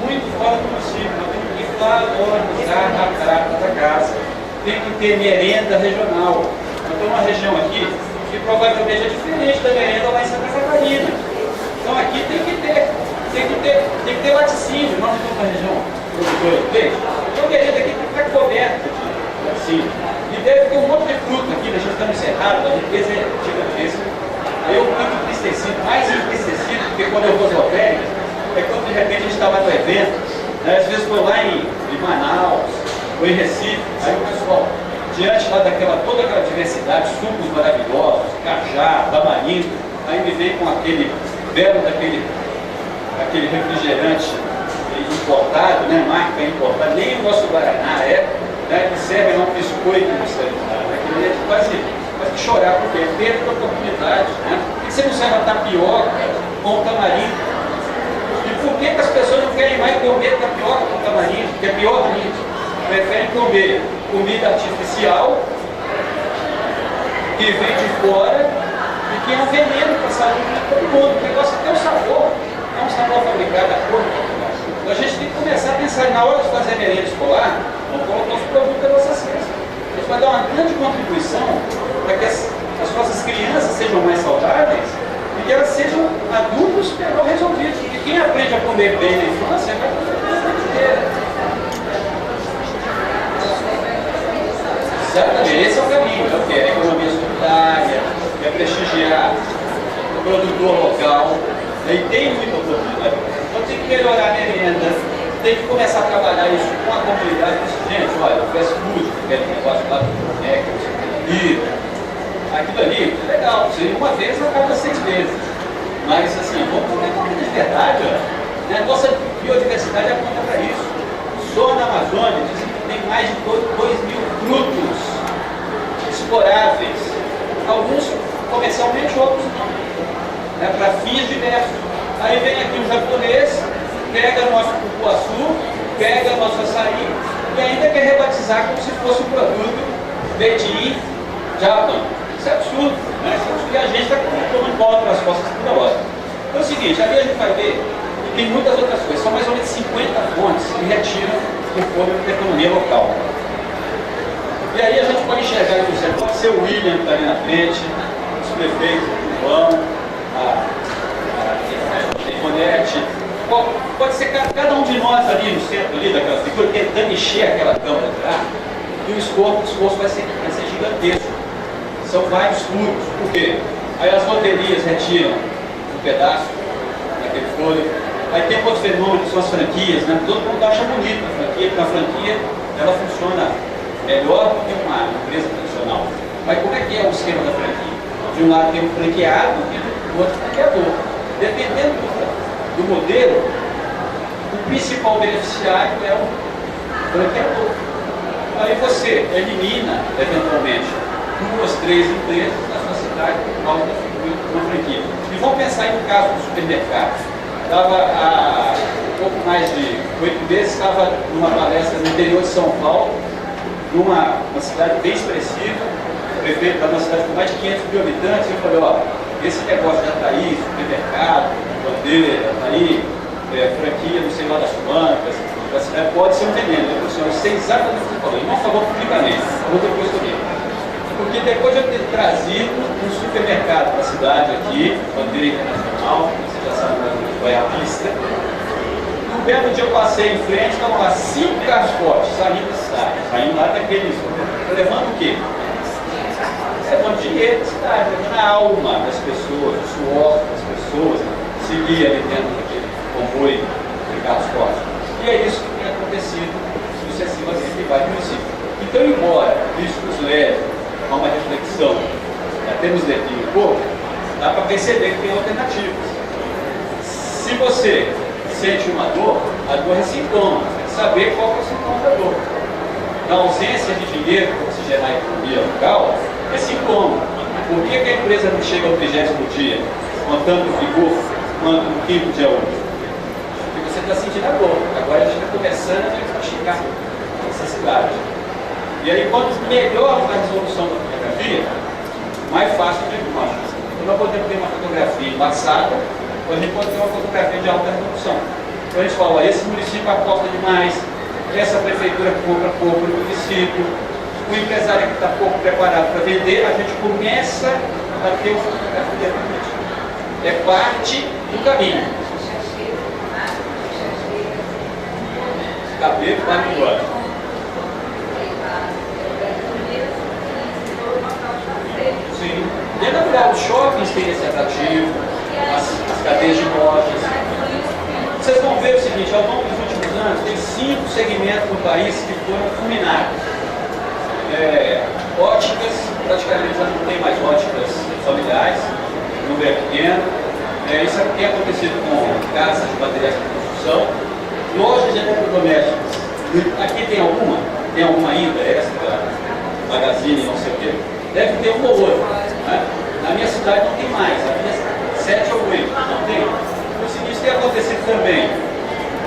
muito fora do município. Tem que ir lá organizar a prata da casa. Tem que ter merenda regional. Então uma região aqui, que provavelmente é diferente da merenda lá em Santa Catarina. Então aqui tem que ter laticínio. Nós estamos na região produtora do peixe. Então a merenda aqui tem que estar coberta de laticínio. E deve ter um monte de fruta aqui, a gente está encerrado, a riqueza é gigantesca. Aí eu fico entristecido, mais entristecido, porque quando eu vou no hotel, é quando de repente a gente está lá no evento, né? Às vezes estou lá em Manaus, ou em Recife, aí o pessoal, diante lá toda aquela diversidade, sucos maravilhosos, cajá, tamarindo, aí me vem com aquele refrigerante importado, né? Marca importada, nem o nosso Guaraná é, né? Que serve a um biscoito industrializado. Aquilo é quase que chorar, porque é perda de oportunidade, né? Por que você não serve a tapioca com o tamarindo? E por que as pessoas não querem mais comer tapioca com tamarindo, que é pior ainda? Preferem comer comida artificial que vem de fora e que é um veneno para a saúde de todo mundo. O negócio tem um sabor, é um sabor fabricado a cor. Então a gente tem que começar a pensar, na hora de fazer merenda escolar, vamos colocar os produtos da nossa ciência. Isso vai dar uma grande contribuição para que as nossas crianças sejam mais saudáveis e que elas sejam adultos melhor resolvidos. Porque quem aprende a comer bem na infância vai comer bem a vida inteira. Exatamente, esse é o caminho. É o que? É a economia solidária, é prestigiar o produtor local. E tem muita oportunidade. Então tem que melhorar a merenda, tem que começar a trabalhar isso com a comunidade. Gente, olha, o fast food, aquele negócio lá do boneco, aquilo ali é legal, seria uma vez a cada 6 meses. Mas assim, vamos comer comida de verdade, olha. A nossa biodiversidade aponta para isso. Só na Amazônia dizem que tem mais de 2.000 frutos exploráveis. Alguns comercialmente, outros não. Para fins diversos. Aí vem aqui um japonês, pega nosso cupuaçu, pega nosso açaí e ainda quer rebatizar como se fosse um produto made in Japan. Isso é absurdo, né? E a gente está tomando bola para as costas toda hora. Então é o seguinte, ali a gente vai ver que tem muitas outras coisas. São mais ou menos 50 fontes que retiram o fôlego da economia local. E aí a gente pode enxergar, por exemplo, pode ser o William que está ali na frente, os prefeitos do João, a Iconete, pode ser cada um de nós ali no centro ali daquela figura, tentando encher aquela câmara de ar, e o esforço vai ser gigantesco. São vários furos. Por quê? Aí as loterias retiram um pedaço daquele fôlego. Aí tem outro fenômeno que são as franquias, né? Todo mundo acha bonito a franquia, porque a franquia ela funciona melhor do que uma empresa tradicional. Mas como é que é o esquema da franquia? De um lado tem o franqueado e do outro franqueador. Dependendo do modelo, o principal beneficiário é o franqueador. Aí você elimina, eventualmente, 2, 3 empresas na sua cidade por causa da figura de uma franquia. E vamos pensar aí no caso do supermercado. Estava há um pouco mais de 8 meses, estava numa palestra no interior de São Paulo, numa cidade bem expressiva, o prefeito da nossa cidade com mais de 500 mil habitantes, e eu falei, ó, esse negócio já está aí, supermercado, bandeira, está aí, franquia, não sei lá das bancas, da cidade, pode ser um veneno. Eu falei, eu sei exatamente o que você falou, e não falou publicamente, falou depois comigo. Porque depois de eu ter trazido um supermercado para a cidade aqui, bandeira internacional, você já sabe qual é a pista, um belo dia eu passei em frente, estavam lá 5 carros fortes, saindo lá daqueles, levando o quê? Levando dinheiro da cidade, levando a alma das pessoas, o suor das pessoas, seguia ali dentro daquele comboio de carros fortes. E é isso que tem acontecido sucessivamente em vários municípios. Então, embora isso nos leve a uma reflexão, até nos define um pouco, dá para perceber que tem alternativas. Se você sente uma dor, a dor é sintoma, saber qual é o sintoma da dor. Na ausência de dinheiro para oxigenar a economia local, é sintoma. Por que a empresa não chega ao 30º dia, contando o vigor, quando no 5º dia útil? Porque você está sentindo a dor. Agora a gente está começando a diagnosticar a necessidade. E aí, quanto melhor a resolução da fotografia, mais fácil o diagnóstico. Então, nós podemos ter uma fotografia embaçada, ou a gente pode ter uma fotografia de alta resolução. Então, a gente fala, esse município aposta demais, essa prefeitura compra pouco no município, o empresário que está pouco preparado para vender, a gente começa a para ter é parte do caminho. Cabelo para o ano. Sim. E é natural, os shoppings têm esse atrativo, as cadeias de lojas. Vocês vão ver o seguinte, ao longo dos últimos anos, tem 5 segmentos no país que foram fulminados. Óticas, praticamente já não tem mais óticas familiares, no número pequeno. Isso tem acontecido com casas de materiais de construção, lojas de eletrodomésticos. Aqui tem alguma? Tem alguma ainda? Essa Magazine, não sei o quê. Deve ter uma ou outra. Né? Na minha cidade não tem mais, havia 7 ou 8, não tem. Isso tem acontecido também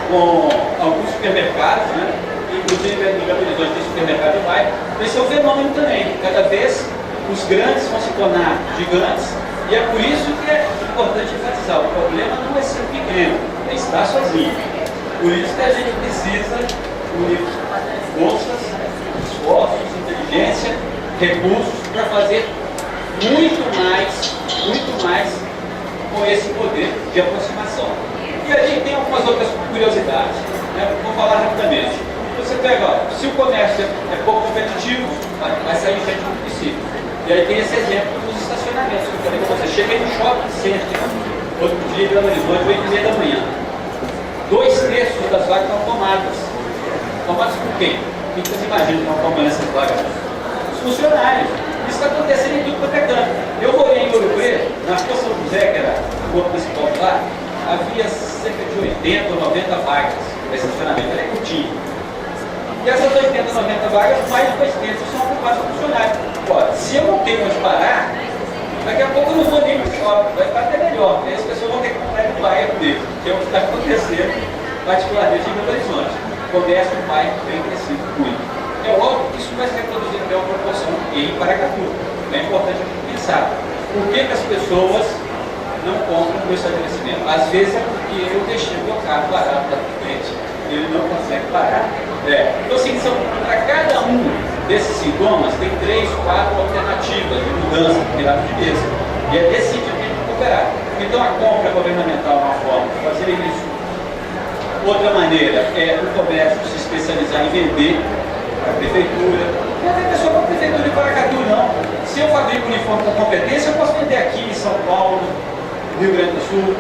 com alguns supermercados, né? Inclusive no Belo Horizonte tem supermercado de bairro. Esse é um fenômeno também. Cada vez os grandes vão se tornar gigantes e é por isso que é importante enfatizar. O problema não é ser pequeno, é estar sozinho. Por isso que a gente precisa unir forças, esforços, inteligência, recursos para fazer muito mais com esse poder de aproximação. E a gente tem algumas outras curiosidades, né? Vou falar rapidamente. Você pega, ó, se o comércio é pouco competitivo, vai sair gente do município. E aí tem esse exemplo dos estacionamentos. Que eu falei com você, cheguei no shopping center, outro dia em Belo Horizonte, 8h30 da manhã. 2/3 das vagas estão tomadas. Tomadas por quem? O que vocês imaginam que estão tomando essas vagas? Os funcionários. Isso está acontecendo em tudo quanto é canto. Eu morei em Ouro Preto, na Rua São José, que era o corpo principal de lá, havia cerca de 80 ou 90 vagas para estacionamento. Era curtinho. E essas 80, 90 vagas, mais de 2/3 são ocupadas por funcionários. Ora, se eu não tenho onde parar, daqui a pouco eu não vou nem no shopping, vai ficar até melhor, porque as pessoas vão ter que comprar no bairro dele, que é o que está acontecendo, particularmente em Belo Horizonte. O comércio do bairro tem crescido muito. É óbvio que isso vai se reproduzir até uma proporção em Paracatu. É importante a gente pensar. Por que as pessoas não compram no meu estabelecimento? Às vezes é porque eu deixei o meu carro parado lá na frente. Ele não consegue parar. Então, assim, para cada um desses sintomas, tem 3, 4 alternativas de mudança de pirâmide de mesa. E é desse sentido que a gente tem que operar. Então, a compra governamental é uma forma de fazer isso. Outra maneira é o comércio se especializar em vender para a prefeitura. Não é só para a prefeitura de Paracatu, não. Se eu fabrico uniforme com competência, eu posso vender aqui em São Paulo, Rio Grande do Sul.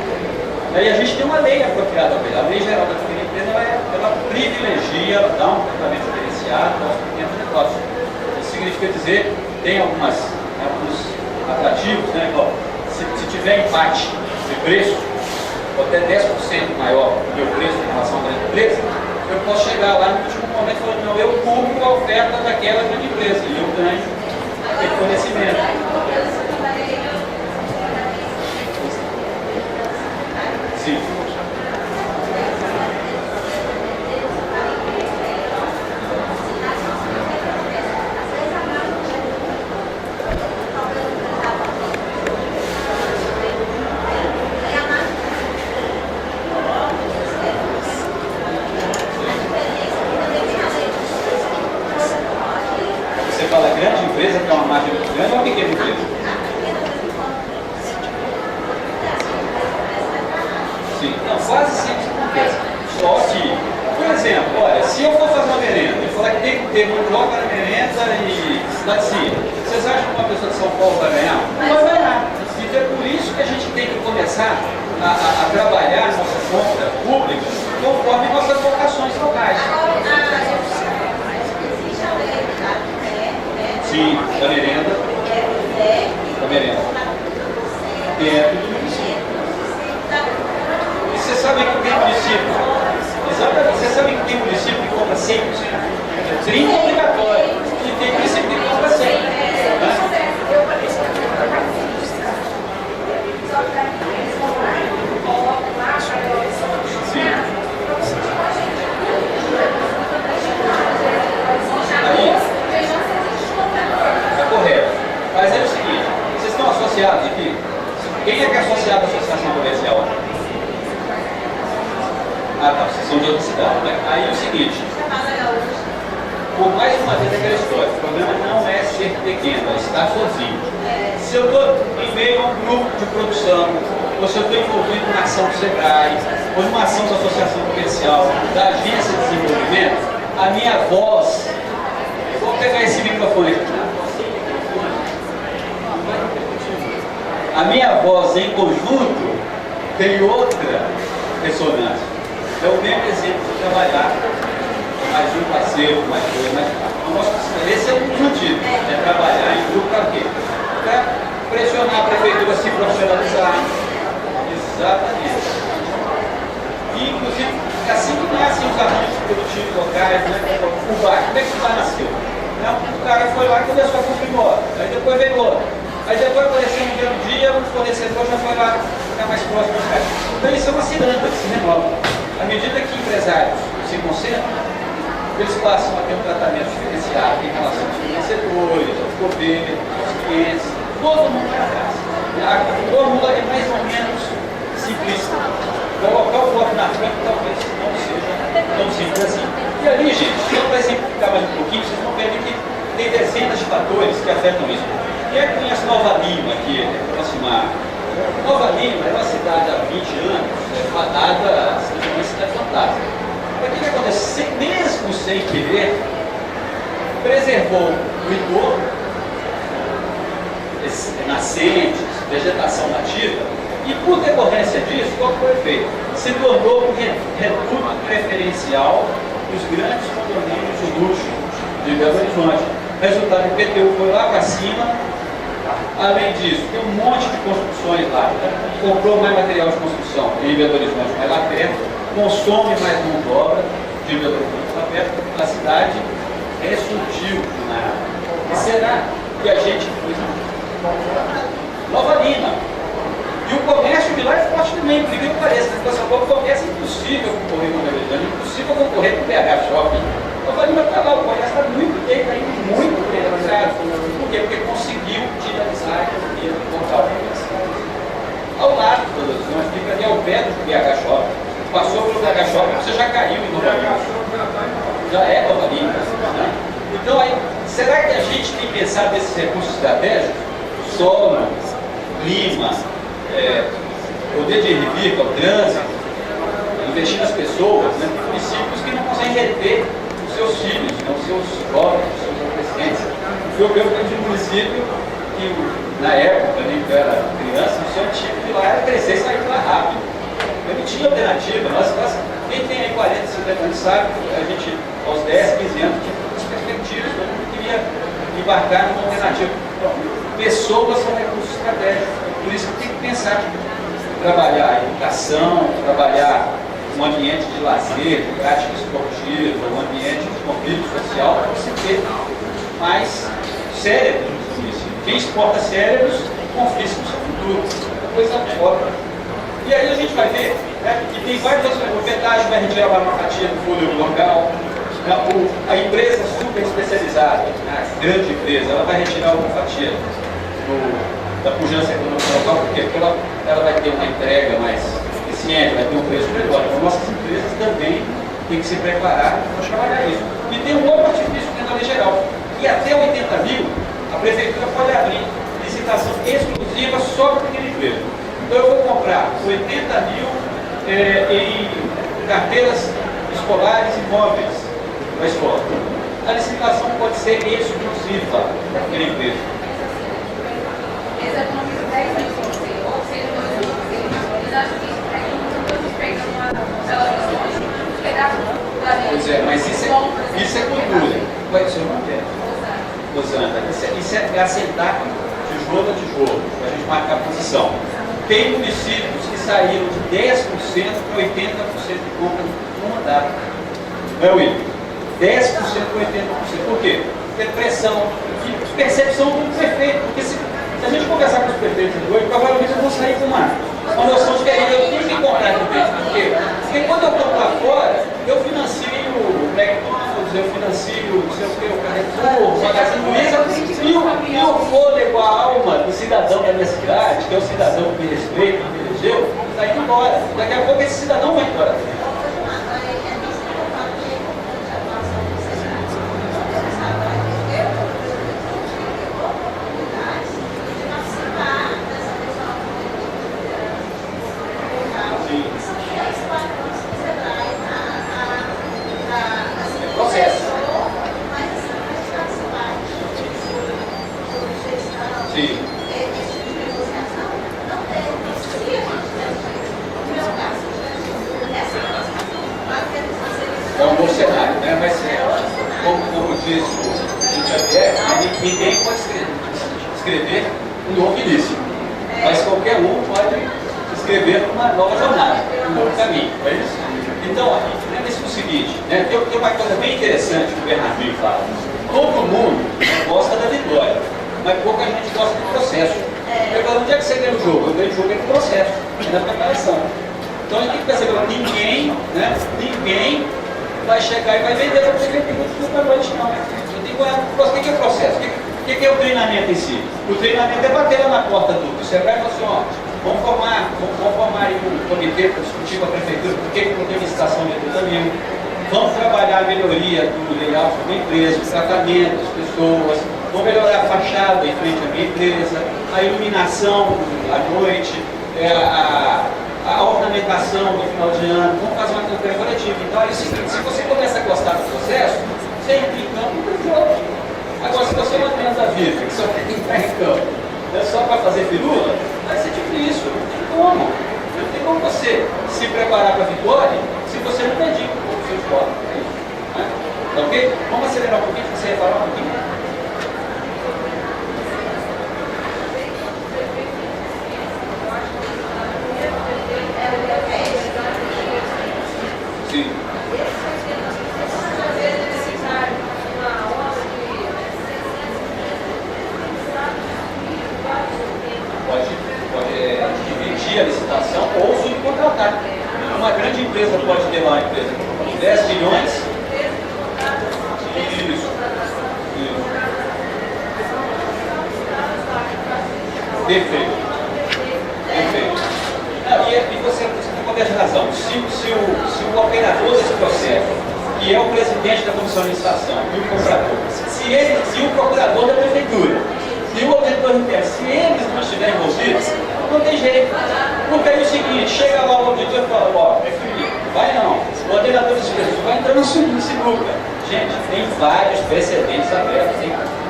Aí a gente tem uma lei apropriada para ele. A Lei Geral da Pequena Empresa, ela privilegia, ela dá um tratamento diferenciado aos pequenos negócios. Isso significa dizer, tem alguns atrativos, né? Se tiver empate de preço, ou até 10% maior do meu preço em relação à grande empresa, eu posso chegar lá no último momento e falar, não, eu cubro a oferta daquela grande empresa e eu ganho aquele fornecimento. Sim. Você fala grande empresa, que é uma margem muito grande, ou uma pequena empresa? Sim, não, quase sempre acontece. Só que, por exemplo, olha, se eu for fazer uma merenda, eu falar que tem que ter mandioca na merenda e laticínio, vocês acham que uma pessoa de São Paulo vai ganhar? Não vai ganhar. Então é por isso que a gente tem que começar a trabalhar nossa compra pública conforme nossas vocações locais. Sim, da merenda. Da merenda. Dentro do município. E você sabe que tem município? Exatamente, você sabe que tem município que compra 100%? 30% é obrigatório. E tem município que compra 100%. Né? Sim. Aí, é correto. Mas é o seguinte, vocês estão associados aqui? Quem é que é associado à associação comercial? Ah, tá, vocês são de outra cidade, né? Aí é o seguinte, por mais uma vez aquela história, o problema não é ser pequeno, é estar sozinho. Se eu estou em meio a um grupo de produção, ou se eu estou envolvido na ação do SEBRAE, ou numa ação da associação comercial, da agência de desenvolvimento, a minha voz, vou pegar esse microfone aqui. A minha voz em conjunto tem outra ressonância. É o mesmo exemplo de trabalhar mais um parceiro, mais dois, mais quatro. Esse é um dos motivos, é trabalhar em grupo para quê? Para pressionar a prefeitura a se profissionalizar. Exatamente. E, inclusive, assim que nascem os arranjos produtivos locais, né? O bar, como é que o bar nasceu? O cara foi lá e começou a construir moda, aí depois veio outro. Aí depois apareceu um dia, o fornecedor já foi lá ficar mais próximo do cara. Então isso é uma ciranda que se renova. À medida que empresários se concentram, eles passam a ter um tratamento diferenciado em relação aos fornecedores, aos governos, aos clientes, todo mundo vai atrás. A fórmula é mais ou menos simplista. Colocar o bloco na frente talvez não seja tão simples assim. E ali, gente, só para exemplificar mais um pouquinho, vocês vão ver que tem dezenas de fatores que afetam isso. Quem é que conhece Nova Lima aqui, aproximar? Nova Lima é uma cidade há 20 anos, fadada a ser uma cidade fantástica. Mas o que acontece? Mesmo sem querer, preservou o entorno, nascentes, vegetação nativa, e por decorrência disso, qual foi o efeito? Se tornou um reduto preferencial dos grandes condomínios de luxo de Belo Horizonte. Resultado, o IPTU foi lá para cima. Além disso, tem um monte de construções lá. Comprou mais material de construção em Belo Horizonte, mas lá perto, consome mais mão de obra de Belo Horizonte, lá perto. A cidade ressurgiu na área. E será que a gente Nova Lima? E o comércio de lá é forte também, por incrível que pareça. Na São Paulo, o comércio é impossível concorrer com o Belo Horizonte, é impossível concorrer com o BH Shopping. Nova Lima está lá, o comércio está muito bem, está indo muito bem. Por quê? Porque conseguiu utilizar a economia local. Ao lado do Belo Horizonte, fica ali ao pé do BH Shopping. Passou pelo BH Shopping, você já caiu em Nova Lima. Já é Nova Lima. Né? Então, aí, será que a gente tem pensado nesses recursos estratégicos? Solo, clima, poder de ir o trânsito, investir nas pessoas, né? Municípios que não conseguem reter os seus filhos, né? Os seus jovens, os seus adolescentes. Eu venho de um município que, na época, né, que eu era criança, o seu tipo de lá era crescer e sair de lá rápido. Eu não tinha alternativa. Quem tem aí 40, 50 anos sabe, a gente, aos 10, 15 anos, tinha muitas perspectivas, todo mundo queria embarcar numa alternativa. Então, pessoas são recursos estratégicos. Por isso que tem que pensar trabalhar a educação, trabalhar um ambiente de lazer, de prática esportiva, um ambiente de convívio social, para você ter mais cérebros no município. Quem exporta cérebros, confisca o seu futuro. É coisa foda. E aí a gente vai ver, né, que tem vários outros. O pedágio vai retirar uma fatia do fôlego local. A empresa super especializada, a grande empresa, ela vai retirar uma fatia da pujança econômica local, porque ela vai ter uma entrega mais eficiente, vai ter um preço melhor. Então, nossas empresas também têm que se preparar para trabalhar isso. E tem um outro artifício dentro da lei geral, que até 80 mil, a prefeitura pode abrir licitação exclusiva só para aquele emprego. Então, eu vou comprar 80 mil em carteiras escolares e móveis para a escola. A licitação pode ser exclusiva para aquele emprego. Pois é, mas isso é cultura. Isso não quer. Rosana, isso é assentar tijolo a tijolo, para a gente marcar a posição. Tem municípios que saíram de 10% para 80% de compra no mandato. Não é, Will? 10% para 80%. Por quê? Porque pressão e percepção do prefeito. Porque se a gente conversar com os prefeitos de hoje, provavelmente eu vou sair com uma noção diferente. Eu tenho que comprar prefeito. Por quê? Porque quando eu estou lá fora, eu financio o McDonald's, eu financio não sei o que, o Carrefour, o Magazine Luiza, e o fôlego, a alma do cidadão da minha cidade, que é o cidadão que me respeita, que me elegeu, está indo embora. Daqui a pouco esse cidadão vai embora também. Sim. É um bom cenário, né? Mas, como disse o Chico Xavier, ninguém pode escrever um novo início. Mas qualquer um pode escrever uma nova jornada, um novo caminho. É isso? Então, lembre-se do seguinte, né? Tem uma coisa bem interessante que o Bernardinho fala. Todo mundo gosta da vitória, mas pouca gente gosta do processo. Eu falo, onde é que você ganha o jogo? Eu ganho o jogo no processo, na preparação. Então a gente tem que perceber que ninguém vai chegar e vai vender para você que não vai noite, não. Eu tenho que olhar o que é o processo, o que é o treinamento em si. O treinamento é bater lá na porta do Sebrae e falar assim, ó, vamos formar aí um comitê para discutir com a prefeitura por que não tem licitação de recrutamento. Vamos trabalhar a melhoria do layout da empresa, o tratamento das pessoas, vamos melhorar a fachada em frente à minha empresa, a iluminação à noite, a ornamentação no final de ano, vamos fazer uma campanha coletiva. Então é o seguinte, se você começa a gostar do processo, você entra em campo para o jogo. Agora, se você não tem a vida, que só tem que entrar em campo, é só para fazer firula, vai ser difícil, não tem como. Não tem como você se preparar para a vitória se você não dedica um pouco o seu esporte. É isso? Né? Tá ok? Vamos acelerar um pouquinho, você ia falar um pouquinho? Sim. Pode dividir a licitação ou subcontratar. Uma grande empresa pode ter lá uma empresa de 10 milhões. Isso. Perfeito. Não, e você tem completa razão. Se o operador desse processo, que é o presidente da comissão de licitação, e o procurador, se o procurador da prefeitura, se o auditor interno, se eles não estiverem envolvidos, não tem jeito. Porque aí é o seguinte, chega lá o auditor e fala, ó, vai não, o ordenador dos preços vai entrar nesse grupo. Gente, tem vários precedentes abertos,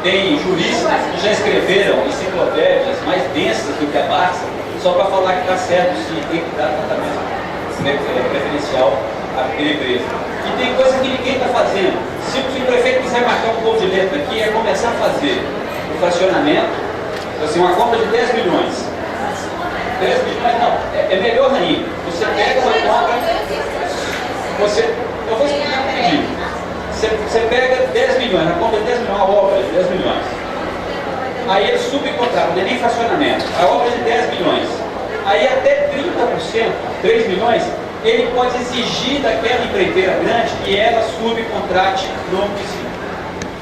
tem juristas que já escreveram enciclopédias mais densas do que a Barça, só para falar que está certo, se tem que dar tratamento preferencial àquela empresa. E tem coisa que ninguém está fazendo. Se o prefeito quiser marcar um gol de letra aqui, é começar a fazer o fracionamento, assim, uma compra de 10 milhões. 10 milhões não, é melhor ainda. Você pega uma compra, eu vou explicar rapidinho. Você pega 10 milhões, a compra de 10 milhões, uma obra de 10 milhões. Aí ele subcontrata, não é nem fracionamento, a obra de 10 milhões. Aí até 30%, 3 milhões, ele pode exigir daquela empreiteira grande que ela subcontrate no município.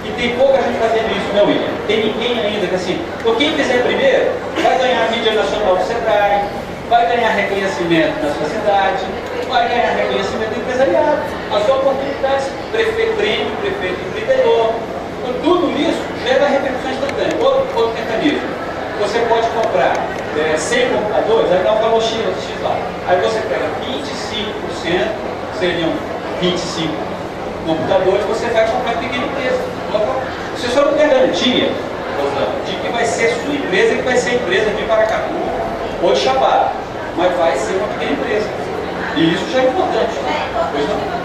E tem pouca gente fazendo isso, não, William. Tem ninguém ainda que assim, por quem fizer primeiro, vai ganhar a mídia nacional do Sebrae, vai ganhar reconhecimento na sua cidade, vai ganhar reconhecimento do empresariado. As oportunidades, prefeito prêmio, prefeito empreendedor. Então, tudo isso gera repercussões instantâneas. Outro mecanismo. Você pode comprar 100 computadores, aí dá um valor X lá. Aí você pega 25%, seriam 25 computadores, você vai comprar pequena empresa. Você só não tem garantia de que vai ser sua empresa, que vai ser a empresa de Paracatu ou de Chapada, mas vai ser uma pequena empresa. E isso já é importante. Pois não?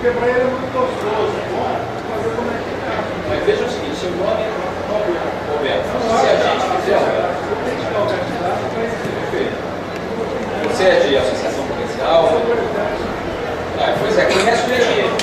Porque para ele é muito gostoso, fazer como é que é. Mas veja o seguinte, seu nome é Roberto. Se a gente fizer, você é de associação comercial? Pois é, conhece o engenheiro.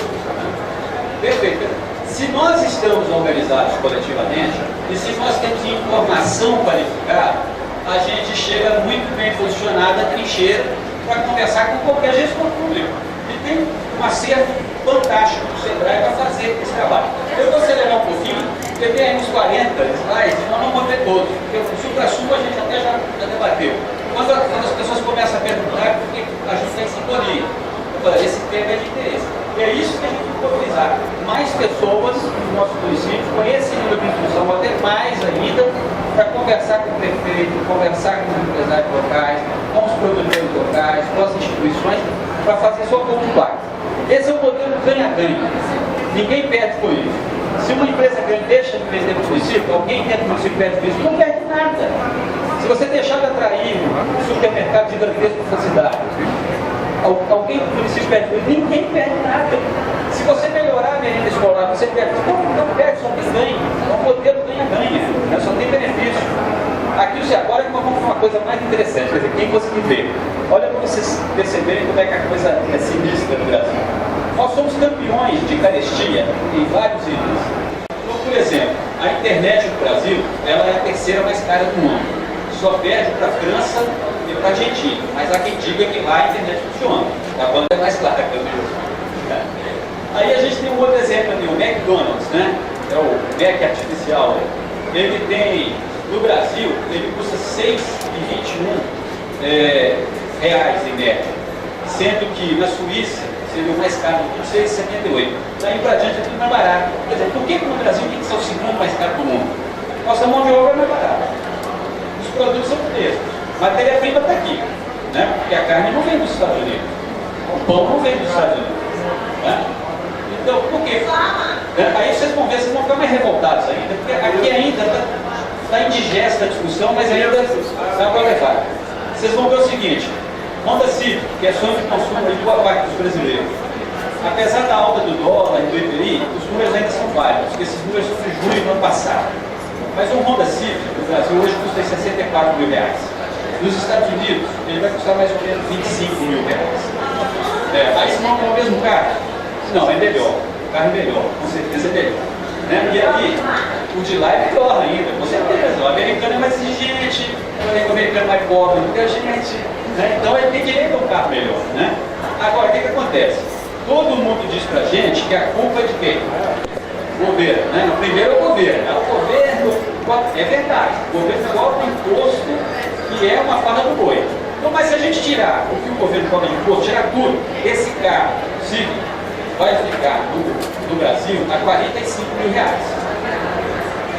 Perfeito. Se nós estamos organizados coletivamente e se nós temos informação qualificada, a gente chega muito bem posicionado à trincheira para conversar com qualquer gestor público. E tem um acervo fantástico do Sebrae para fazer esse trabalho. Eu vou acelerar um pouquinho, porque tem aí uns 40 slides, então não vou ver todos, porque o supra-sumo a gente até já debateu. Quando as pessoas começam a perguntar, porque a gente tem sintonia. Eu falo, esse tema é de interesse. E é isso que a gente mobilizar mais pessoas no nosso município com esse nível de instrução, até mais ainda, para conversar com o prefeito, conversar com os empresários locais, com os produtores locais, com as instituições, para fazer sua popular. Esse é o modelo ganha-ganha. Ninguém perde por isso. Se uma empresa grande deixa de vender no município, alguém dentro do município perde por isso, não perde nada. Se você deixar de atrair um supermercado gigantesco para sua cidade, alguém do município perde por isso, ninguém perde nada. Se você melhorar a merenda escolar, você perde. Não perde, só tem ganho. É um modelo ganha-ganha, né? Só tem benefício. Aqui agora nós vamos para uma coisa mais interessante, quer dizer, quem conseguir ver. Olha para vocês perceberem como é que a coisa é sinistra no Brasil. Nós somos campeões de carestia em vários itens. Então, por exemplo, a internet no Brasil, ela é a terceira mais cara do mundo. Só perde para a França e para a Argentina. Mas há quem diga que lá a internet funciona. A banda é mais clara que eu digo. Aí a gente tem um outro exemplo ali, o McDonald's, né? É o Mac artificial. Ele tem, no Brasil, ele custa R$ 6,21 reais em média. Sendo que na Suíça seria o mais caro, R$ 6,78. Daí para diante é tudo mais barato. Quer dizer, por que no Brasil tem que ser o segundo mais caro do mundo? Nossa mão de obra é mais barata. Os produtos são frescos. A matéria-prima está aqui. Né? Porque a carne não vem dos Estados Unidos. O pão não vem dos Estados Unidos. Né? Então, por quê? Aí vocês vão ver, vocês vão ficar mais revoltados ainda, porque aqui ainda está indigesta a discussão, mas ainda está para levar. Vocês vão ver o seguinte, Honda Civic, que é sonho de consumo de boa parte dos brasileiros. Apesar da alta do dólar e do IPI, os números ainda são válidos, porque esses números são de julho do ano passado. Mas um Honda Civic no Brasil hoje custa R$ 64 mil. Nos Estados Unidos, ele vai custar mais ou menos R$ 25 mil. Aí se não é o mesmo carro? Não, é melhor. O carro é melhor, com certeza é melhor. Né? E aí, o de lá é melhor ainda, com certeza. O americano é mais exigente, o americano é mais pobre do que a gente. Né? Então ele tem direito a um carro melhor. Né? Agora, o que acontece? Todo mundo diz pra gente que a culpa é de quem? O governo. Né? Primeiro é o governo. O governo, é verdade, o governo cobra imposto que é uma farra do boi. Então, mas se a gente tirar o que o governo cobra de imposto, tirar tudo, esse carro, Civic, vai ficar no Brasil a R$ 45 mil.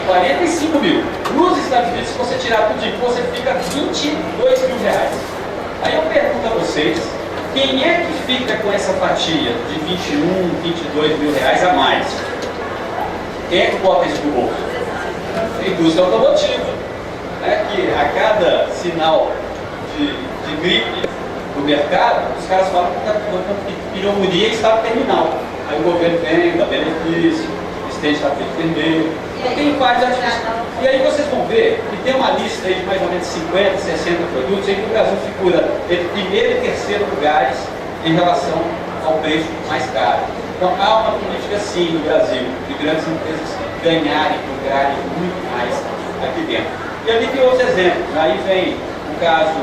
45 mil. Nos Estados Unidos, se você tirar tudo de imposto, você fica R$ 22 mil. Aí eu pergunto a vocês, quem é que fica com essa fatia de 21, 22 mil reais a mais? Quem é que bota isso no bolso? A indústria automotiva. Né? Que a cada sinal de gripe no mercado, os caras falam que pneumonia está terminal. Aí o governo vem, dá benefício, estende tapete vermelho. Então tem vários artifícios. E aí vocês vão ver que tem uma lista aí de mais ou menos 50, 60 produtos em que o Brasil figura entre primeiro e terceiro lugares em relação ao preço mais caro. Então há uma política sim no Brasil, de grandes empresas ganharem, lucrarem muito mais aqui dentro. E ali tem outros exemplos. Aí vem o caso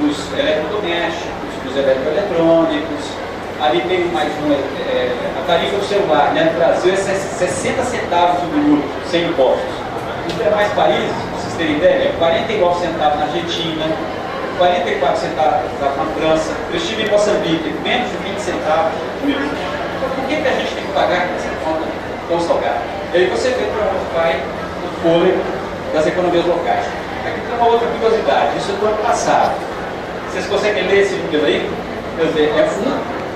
dos eletrodomésticos, dos eletroeletrônicos, ali tem mais uma, a tarifa do celular, né? No Brasil é 60 centavos do minuto, sem impostos. Nos demais países, para vocês terem ideia, 49 centavos na Argentina, 44 centavos na França. Eu estive em Moçambique, menos de 20 centavos por minuto. Então, por que a gente tem que pagar essa conta tão salgada? E aí você vê para onde vai o fôlego das economias locais. Aqui tem uma outra curiosidade, isso é do ano passado. Vocês conseguem ler esse número aí? Quer dizer,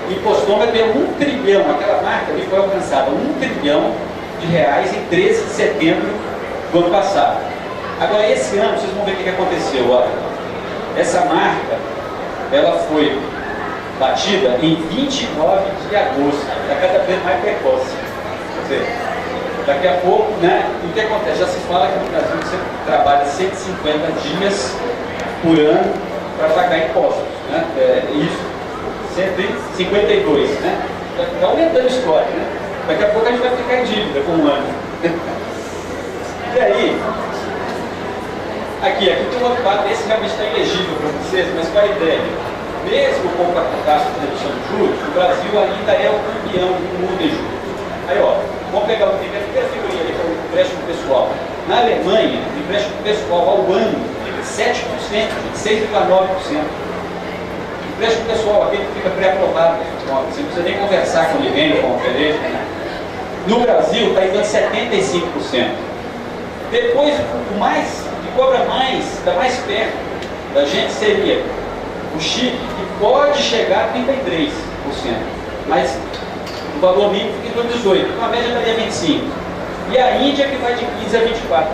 o impostômetro é 1 trilhão, aquela marca ali foi alcançada, 1 trilhão de reais em 13 de setembro do ano passado. Agora, esse ano, vocês vão ver o que aconteceu. Olha, essa marca, ela foi batida em 29 de agosto, está cada vez mais precoce. Quer dizer, daqui a pouco, né? E o que acontece? Já se fala que no Brasil você trabalha 150 dias por ano para pagar impostos, né? Isso, 152, né? Está aumentando a história, né? Daqui a pouco a gente vai ficar em dívida com um ano. E aí, aqui tem um outro quadro, esse realmente está elegível para vocês, mas qual a ideia? Mesmo com o taxa de redução de juros, o Brasil ainda é o campeão do mundo em juros. Aí, ó, vamos pegar a primeira figurinha ali, que é o empréstimo pessoal. Na Alemanha, o empréstimo pessoal ao ano fica 7%, 6,9%. O empréstimo pessoal, aquele que fica pré-aprovado, você não precisa nem conversar com ninguém, com o gerente, No Brasil está em 75%. Depois, o que cobra mais, está mais perto da gente seria o Chile, que pode chegar a 33%, mas o valor mínimo fica em torno de 18%, então a média estaria 25%. E a Índia que vai de 15% a 24%.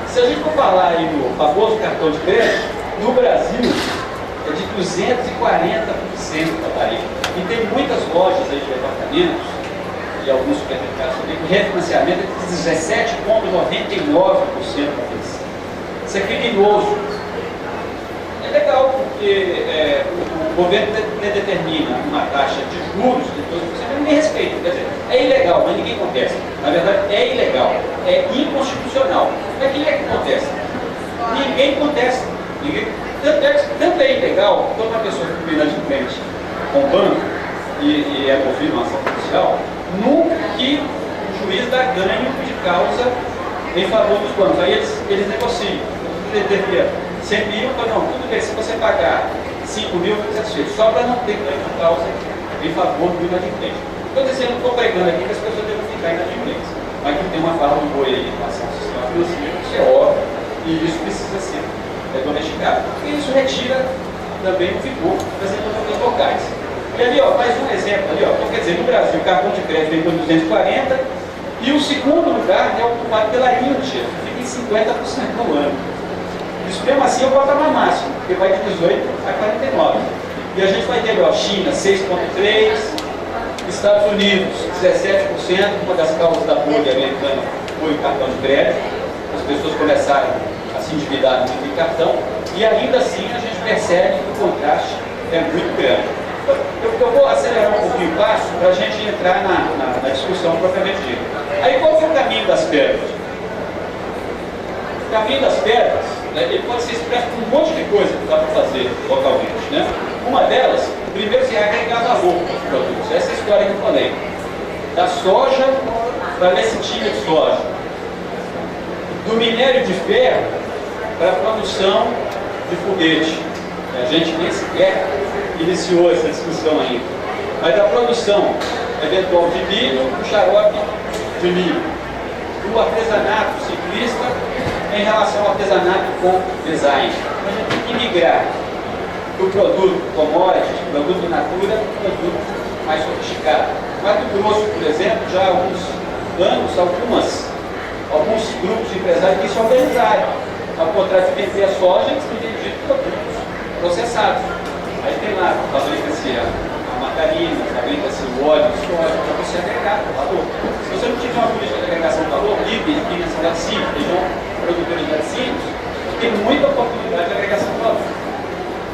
Se a gente for falar aí no famoso cartão de crédito, no Brasil é de 240% da tarifa. E tem muitas lojas aí de departamentos e alguns supermercados também com refinanciamento de 17,99% da vez. Isso é criminoso. É legal porque o governo determina uma taxa de juros de 12%, ninguém respeita. Quer dizer, é ilegal, mas ninguém contesta. Na verdade, é ilegal, é inconstitucional. Mas quem é que contesta? Ninguém contesta. Tanto é ilegal, quando uma pessoa fica inadimplente com o banco e é movida uma ação judicial, nunca que o juiz dá ganho de causa em favor dos bancos. Aí eles negociam. Ele deveria 100 mil, não, tudo bem, se você pagar 5 mil, eu satisfeito, só para não ter ganho de causa em favor do inadimplente. Estou dizendo, estou pregando aqui que as pessoas devem ficar inadimplentes, mas que tem uma farra do boi aí em relação ao sistema financeiro, isso é óbvio, e isso precisa ser domesticado, porque isso retira também o vigor das economias locais. E ali, ó, mais um exemplo ali, ó, então, quer dizer, no Brasil, o cartão de crédito vem por 240, e o segundo lugar é ocupado pela Índia, que fica em 50% no ano. Isso mesmo assim é o patamar máximo, porque vai de 18 a 49. E a gente vai ter, ó, China 6,3%, Estados Unidos 17%, uma das causas da bolha americana foi o cartão de crédito, as pessoas começaram a se endividar muito em cartão, e ainda assim a gente percebe que o contraste é muito grande. Eu vou acelerar um pouquinho o passo para a gente entrar na discussão propriamente dita. Aí qual que é o caminho das pedras? O caminho das pedras, né, ele pode ser expresso por um monte de coisa que dá para fazer localmente. Né? Uma delas, primeiro, se agregar valor aos produtos. Essa é a história que eu falei. Da soja para a lecitina de soja. Do minério de ferro para a produção de foguete. A gente nem sequer iniciou essa discussão ainda. Mas da produção eventual de milho, o xarope de milho. Do artesanato ciclista em relação ao artesanato com design. A gente tem que migrar do produto commodity, produto natura, para o produto mais sofisticado. Mato Grosso, por exemplo, já há alguns anos, alguns grupos de empresários que se organizaram. Ao contrário de vender a soja, eles têm vendido produtos processados. Aí tem lá, fabrica-se a margarina, fabrica-se o óleo de soja, para você agregar valor. Se você não tiver uma política de agregação de valor, livre aqui nessa laticínios, região produtora de laticínios, tem muita oportunidade de agregação de valor.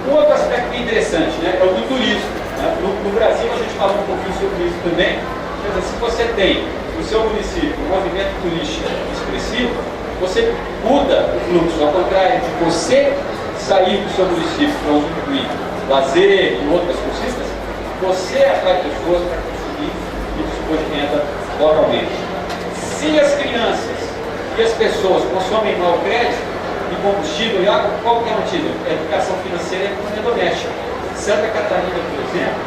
Um outro aspecto interessante, né, é o do turismo. Né? No Brasil, a gente falou um pouquinho sobre isso também. Quer dizer, se você tem no seu município um movimento turístico expressivo, você muda o fluxo, ao contrário de você sair do seu município para usufruir lazer e outras conquistas, você atrai pessoas para consumir e dispor de renda localmente. Se as crianças e as pessoas consomem mal crédito e combustível e água, qual que é o antídoto? É educação financeira e economia doméstica. Santa Catarina, por exemplo,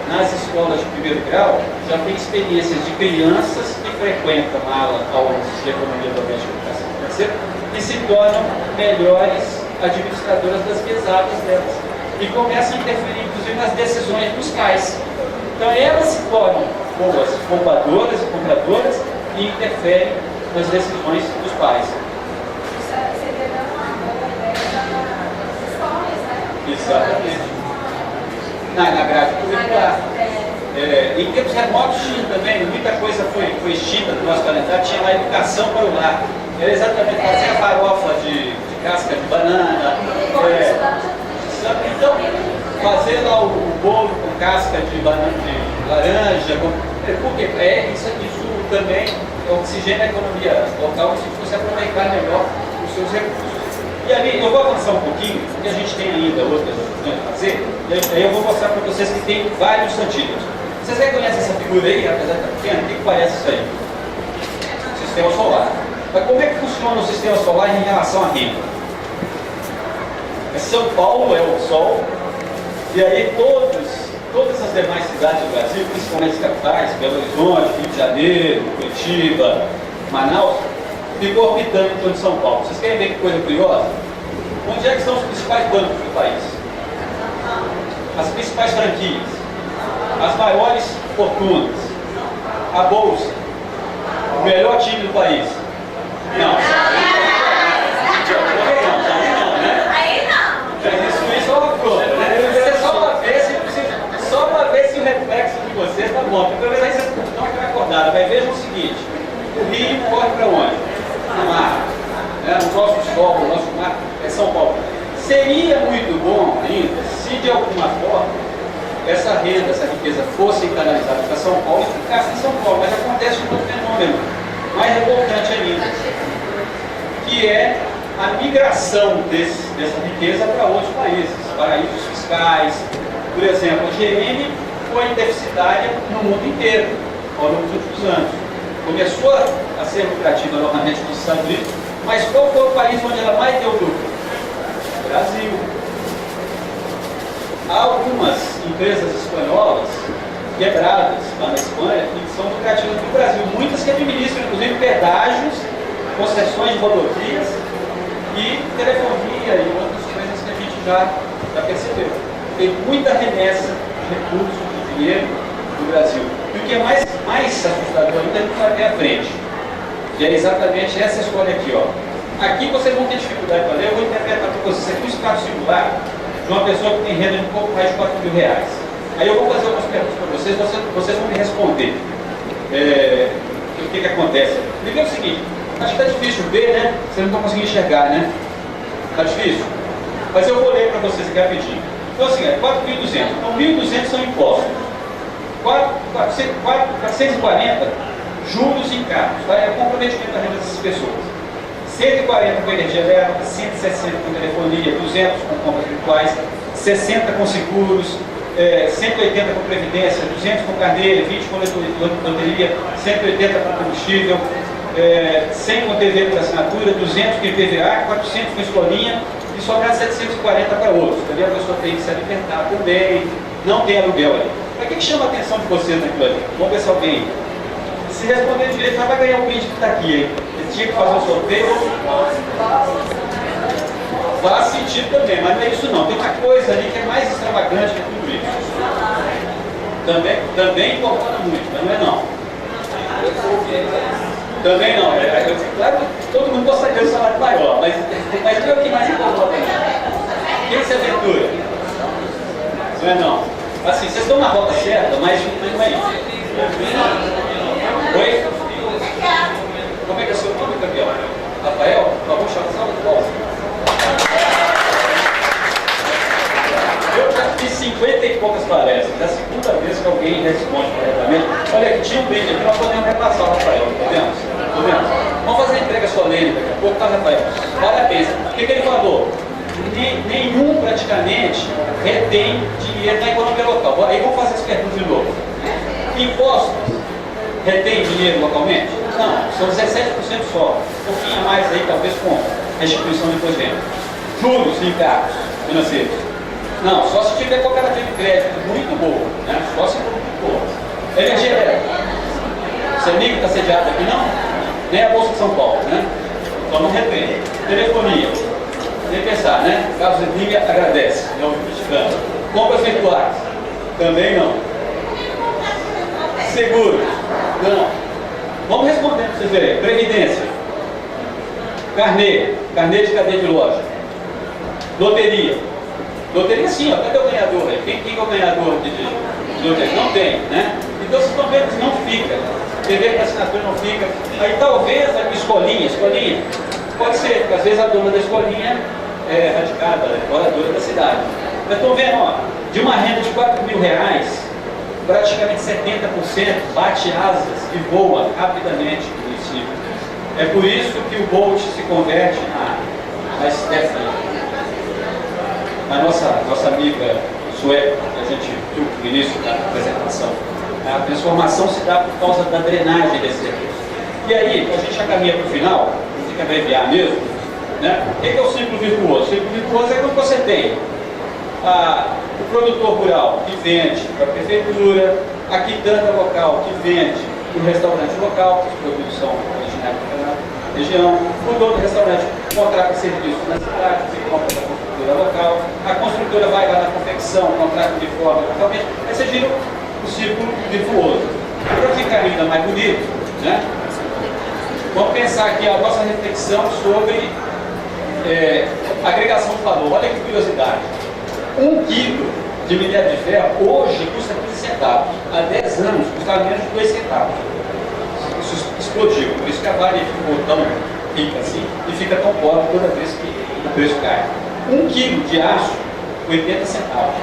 nas escolas de primeiro grau, já tem experiências de crianças que frequentam aulas de economia doméstica e educação financeira e se tornam melhores administradoras das mesadas delas. E começam a interferir, inclusive, nas decisões dos pais. Então, elas se tornam boas poupadoras e compradoras e interferem nas decisões dos pais. Isso seria uma boa ideia das escolas, né? Exatamente. Na grade curricular. Em tempos remotos tinha também, muita coisa foi extinta do nosso calendário, tinha lá educação para o lar. Era exatamente fazer a farofa de casca de banana. Então, fazer lá o bolo com casca de banana, de laranja, porque isso também oxigena a economia local se você aproveitar melhor os seus recursos. E ali, eu vou avançar um pouquinho, porque a gente tem ainda outras coisas a fazer, e aí eu vou mostrar para vocês que tem vários antídotos. Vocês reconhecem essa figura aí, apesar de estar pequena? O que parece isso aí? Sistema solar. Mas como é que funciona o sistema solar em relação à renda? São Paulo é o Sol, e aí todos todas as demais cidades do Brasil, principalmente as capitais, Belo Horizonte, Rio de Janeiro, Curitiba, Manaus, ficou orbitando em torno de São Paulo. Vocês querem ver que coisa curiosa? Onde é que são os principais bancos do país? As principais franquias, as maiores fortunas, a Bolsa, o melhor time do país. Não. Isso é uma afronta, né? Isso é só para ver se o reflexo de vocês está bom. Porque talvez aí vocês não estão acordados. Mas vejam o seguinte: o rio corre para onde? No mar. O nosso solo, o nosso mar é São Paulo. Seria muito bom ainda se de alguma forma essa renda, essa riqueza fosse canalizada para São Paulo e ficasse em São Paulo. Mas acontece um outro fenômeno mais revoltante ainda, que é a migração dessa riqueza para outros países, paraísos fiscais. Por exemplo, a GM foi deficitária no mundo inteiro ao longo dos últimos anos. Começou a ser lucrativa novamente nos Estados Unidos, mas qual foi o país onde ela mais deu lucro? Brasil. Há algumas empresas espanholas quebradas lá na Espanha que são lucrativas no Brasil, muitas que administram inclusive pedágios, concessões de rodovias e telefonia e outras coisas que a gente já percebeu. Tem muita remessa de recursos, de dinheiro do Brasil. E o que é mais assustador ainda é que vai ter à frente. E é exatamente essa escolha aqui, ó. Aqui vocês vão ter dificuldade para ler, eu vou interpretar para vocês. Isso aqui é um estado singular de uma pessoa que tem renda de um pouco mais de 4 mil reais. Aí eu vou fazer algumas perguntas para vocês vão me responder. O que acontece? Primeiro é o seguinte, acho que está difícil ver, né? Vocês não estão conseguindo enxergar, né? Está difícil? Mas eu vou ler para vocês aqui rapidinho. Então assim, 4.200. Então 1.200 são impostos. 440 juros em carros, tá? É o comprometimento da renda dessas pessoas. 140 com energia elétrica, 160 com telefonia, 200 com compras virtuais, 60 com seguros, 180 com previdência, 200 com carneiro, 20 com loteria, 180 com combustível, 100 com TV por assinatura, 200 com IPVA, 400 com escolinha e sobrar 740 para outros. Entendeu? A pessoa tem que se alimentar também, não tem aluguel ali. Para que chama a atenção de vocês naquilo ali? Vamos ver se alguém, se responder direito, já vai ganhar um brinde que está aqui, hein? Ele tinha que fazer um sorteio. Faz sentido também, mas não é isso não. Tem uma coisa ali que é mais extravagante que tudo isso. Também incorpora muito, mas não é não. Também não. Claro que todo mundo gostaria de um salário maior, mas não é o que mais incorpora. Quem se aventura? Não é não. Assim, vocês estão na rota certa, mas não é isso. Oi? Como é que é o seu nome, campeão? Rafael? Por favor, chama a salva de volta. Eu já fiz 50 e poucas palestras. É a segunda vez que alguém responde corretamente. Olha, aqui tinha um brinde aqui, nós podemos repassar o Rafael. Podemos? Vamos fazer a entrega solene daqui a pouco, tá, Rafael? Parabéns. O que ele falou? Nenhum praticamente retém dinheiro na economia local. Aí vamos fazer essa pergunta de novo. Impostos retém dinheiro localmente? Não, são 17% só. Um pouquinho a mais aí, talvez com restituição de imposto de renda. Juros em cargos financeiros? Não, só se tiver cooperativa de crédito muito boa, né? Só se for muito boa. Energia elétrica. Seu amigo está sediado aqui, não? Nem a Bolsa de São Paulo, né? Então não retém. Telefonia. Nem pensar, né? Carlos Edmília agradece, não criticando. Compras virtuais? Também não. Seguro? Não. Vamos responder para vocês verem. Previdência? Carnê de cadeia de loja? Loteria? Loteria sim, ó. Cadê o ganhador aí? Quem é o ganhador de loteria? Não tem, né? Então vocês estão vendo que não fica. TV para assinatura não fica. Aí talvez a escolinha, pode ser, porque às vezes a dona da escolinha é radicada, é moradora da cidade. Mas estão vendo, ó, de uma renda de 4 mil reais, praticamente 70% bate asas e voa rapidamente no município. É por isso que o Bolt se converte na Stephanie, a nossa amiga sueca, que a gente viu no início da apresentação. A transformação se dá por causa da drenagem desse recurso. E aí, a gente já caminha para o final, a gente tem que abreviar mesmo, né? O que é o ciclo virtuoso? O ciclo virtuoso é quando você tem O produtor rural que vende para a prefeitura, a quitanda local que vende para o restaurante local, que os produtos são originários da região, o dono do restaurante contrata serviços na cidade, que compra da construtora local, a construtora vai lá na confecção, contrata de forma localmente, aí você gira o círculo virtuoso. Para ficar ainda mais bonito, né? Vamos pensar aqui a nossa reflexão sobre agregação de valor. Olha que curiosidade. 1 quilo de minério de ferro hoje custa 15 centavos. Há 10 anos custava menos de 2 centavos. Isso explodiu, por isso que a Vale ficou tão rica assim e fica tão pobre toda vez que o preço cai. 1 quilo de aço, 80 centavos.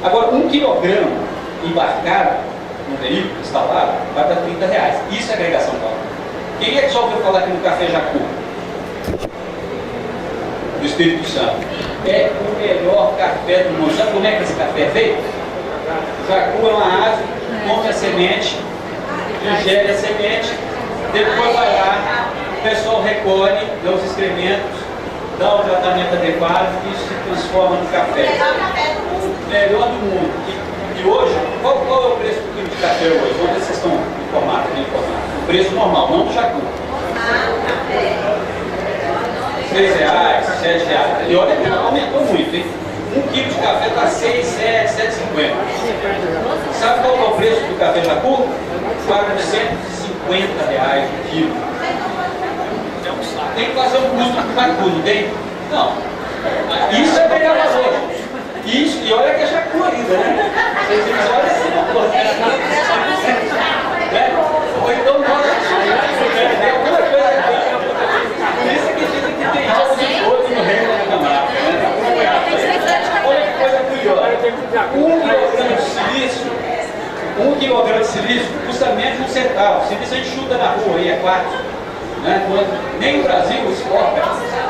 Agora, 1 quilograma embarcado no veículo instalado vai dar R$30. Isso é agregação de valor. Quem é que já ouviu falar aqui no Café Jacu? Do Espírito Santo. É o melhor café do mundo. Sabe como é que esse café é feito? Jacu é uma ave, come a semente, ingere a semente, depois vai lá, o pessoal recolhe, dá os excrementos, dá o tratamento adequado e isso se transforma no café. Melhor do mundo. E hoje, qual é o preço do quilo de café hoje? Vamos ver se vocês estão informados, O preço normal, não do Jacu. R$6, R$7. E olha que aumentou muito, hein? 1 quilo de café está 6, 7, 7,50. Sabe qual é o preço do café Jacu? R$450 o quilo. Tem que fazer um custo do Jacu, não tem? Não. Isso é pegar valor. Isso, e olha que é Jacu ainda, né? Olha esse valor. Ou então nós tem alguma coisa aqui. Por isso que dizem que tem algo de outro no reino da Camargo, né? Olha que coisa curiosa. 1 quilograma de silício, 1 quilograma de silício custa menos de 1 centavo. Silício a gente chuta na rua aí, é quarto. Né? Nem o Brasil exporta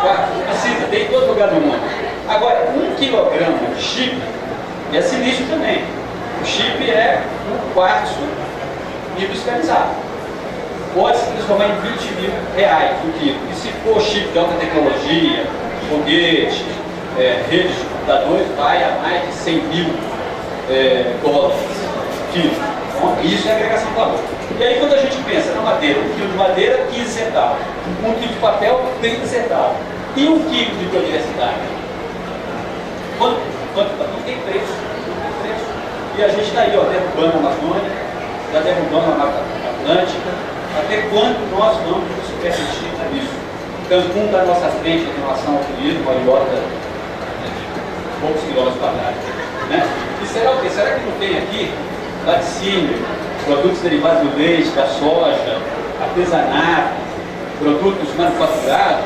quarto. Precisa, tem em todo lugar do mundo. Agora, 1 quilograma de chip é silício também. O chip é um quartzo industrializado. Pode se transformar em R$20.000 o quilo. E se for chip de alta tecnologia, foguete, redes de computadores, vai a mais de 100 mil dólares quilo. Então, isso é agregação de valor. E aí quando a gente pensa na madeira, 1 quilo de madeira, 15 centavos. 1 quilo de papel, 30 centavos. E 1 quilo de biodiversidade? Quanto? Não tem preço. E a gente está aí, ó, derrubando a Amazônia, está derrubando a Mata Atlântica. Até quando nós vamos nos permitir isso? Cancún está à nossa frente em relação ao turismo, a iota de poucos quilômetros quadrados. Né? E será o quê? Será que não tem aqui laticínio, produtos derivados do leite, da soja, artesanato, produtos manufaturados,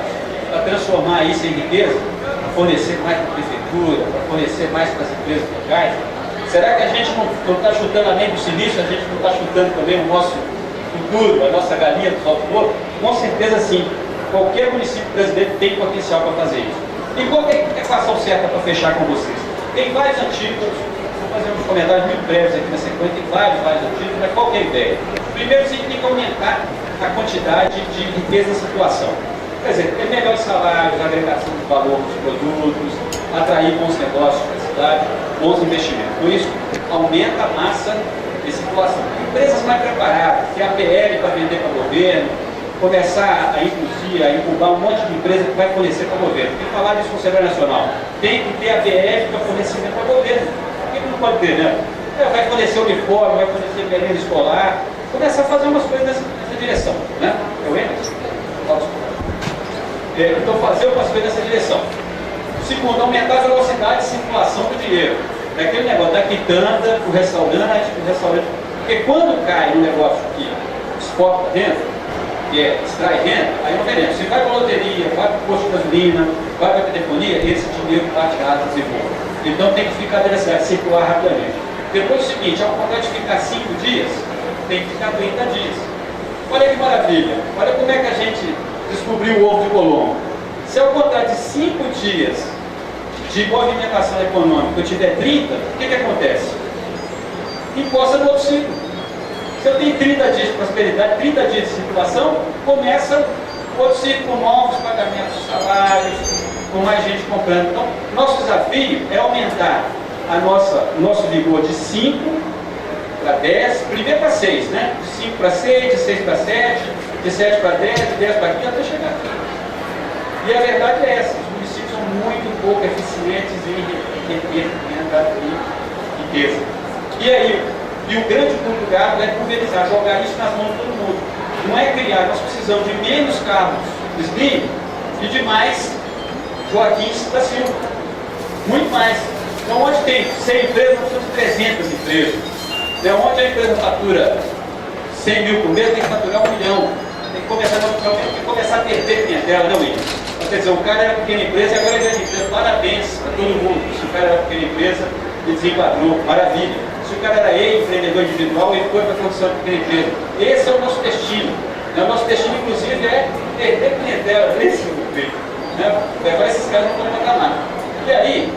para transformar isso em riqueza, para fornecer mais para a prefeitura, para fornecer mais para as empresas locais? Será que a gente não está chutando além do silício, a gente não está chutando também o nosso futuro, a nossa galinha dos ovos de ouro? Com certeza sim. Qualquer município brasileiro tem potencial para fazer isso. E qual é a equação certa para fechar com vocês? Tem vários antídotos, vou fazer uns comentários muito breves aqui na sequência, tem vários antídotos, mas qual que é a ideia? Primeiro, você tem que aumentar a quantidade de riqueza da situação. Quer dizer, ter melhores salários, agregação de valor dos produtos, atrair bons negócios para a cidade, bons investimentos. Com isso, aumenta a massa de circulação. Empresas mais preparadas, ter a PL para vender para o governo, começar a induzir, a incubar um monte de empresa que vai fornecer para o governo. Tem que falar disso com o Conselho Nacional. Tem que ter a BF para fornecimento para o governo. Por que não pode ter, né? Vai fornecer uniforme, vai fornecer merenda escolar, começar a fazer umas coisas nessa direção, né? Eu entro? Então, fazer umas coisas nessa direção. Segundo, aumentar a velocidade de circulação do dinheiro. É aquele negócio da quitanda, o restaurante. Porque quando cai um negócio que exporta renda, que extrai renda, aí não tem. Se vai para a loteria, vai para o posto de gasolina, vai para a telefonia, esse dinheiro bate asas e voa. Então tem que ficar na velocidade, circular rapidamente. Depois é o seguinte, ao invés de ficar 5 dias, tem que ficar 30 dias. Olha que maravilha. Olha como é que a gente descobriu o ovo de Colombo. Se ao contrário de 5 dias de movimentação econômica eu tiver 30, o que acontece? Imposta no outro ciclo. Se eu tenho 30 dias de prosperidade, 30 dias de circulação, começa outro ciclo com novos pagamentos de salários, com mais gente comprando. Então, nosso desafio é aumentar o nosso vigor de 5 para 10, primeiro para 6, né? De 5 para 6, de 6 para 7, de 7 para 10, de 10 para 15, até chegar aqui. E a verdade é essa, os municípios são muito pouco eficientes em reter renda e riqueza. E aí, o grande pulo do gato é pulverizar, jogar isso nas mãos de todo mundo. Não é criar, nós precisamos de menos carros Slim e de mais Joaquins da Silva. Muito mais. Então, onde tem 100 empresas, nós precisamos de 300 empresas. Então, onde a empresa fatura 100 mil por mês, tem que faturar 1 milhão. Tem que começar a perder clientela, não, William? Quer dizer, o cara era pequena empresa e agora é grande empresa. Parabéns para todo mundo. Se o cara era pequena empresa e desenquadrou, maravilha. Se o cara era empreendedor individual, ele foi para a condição de pequena empresa. Esse é o nosso destino. O nosso destino, inclusive, é perder clientela. Esse é o feito. Agora esses caras não podem pagar nada. E aí,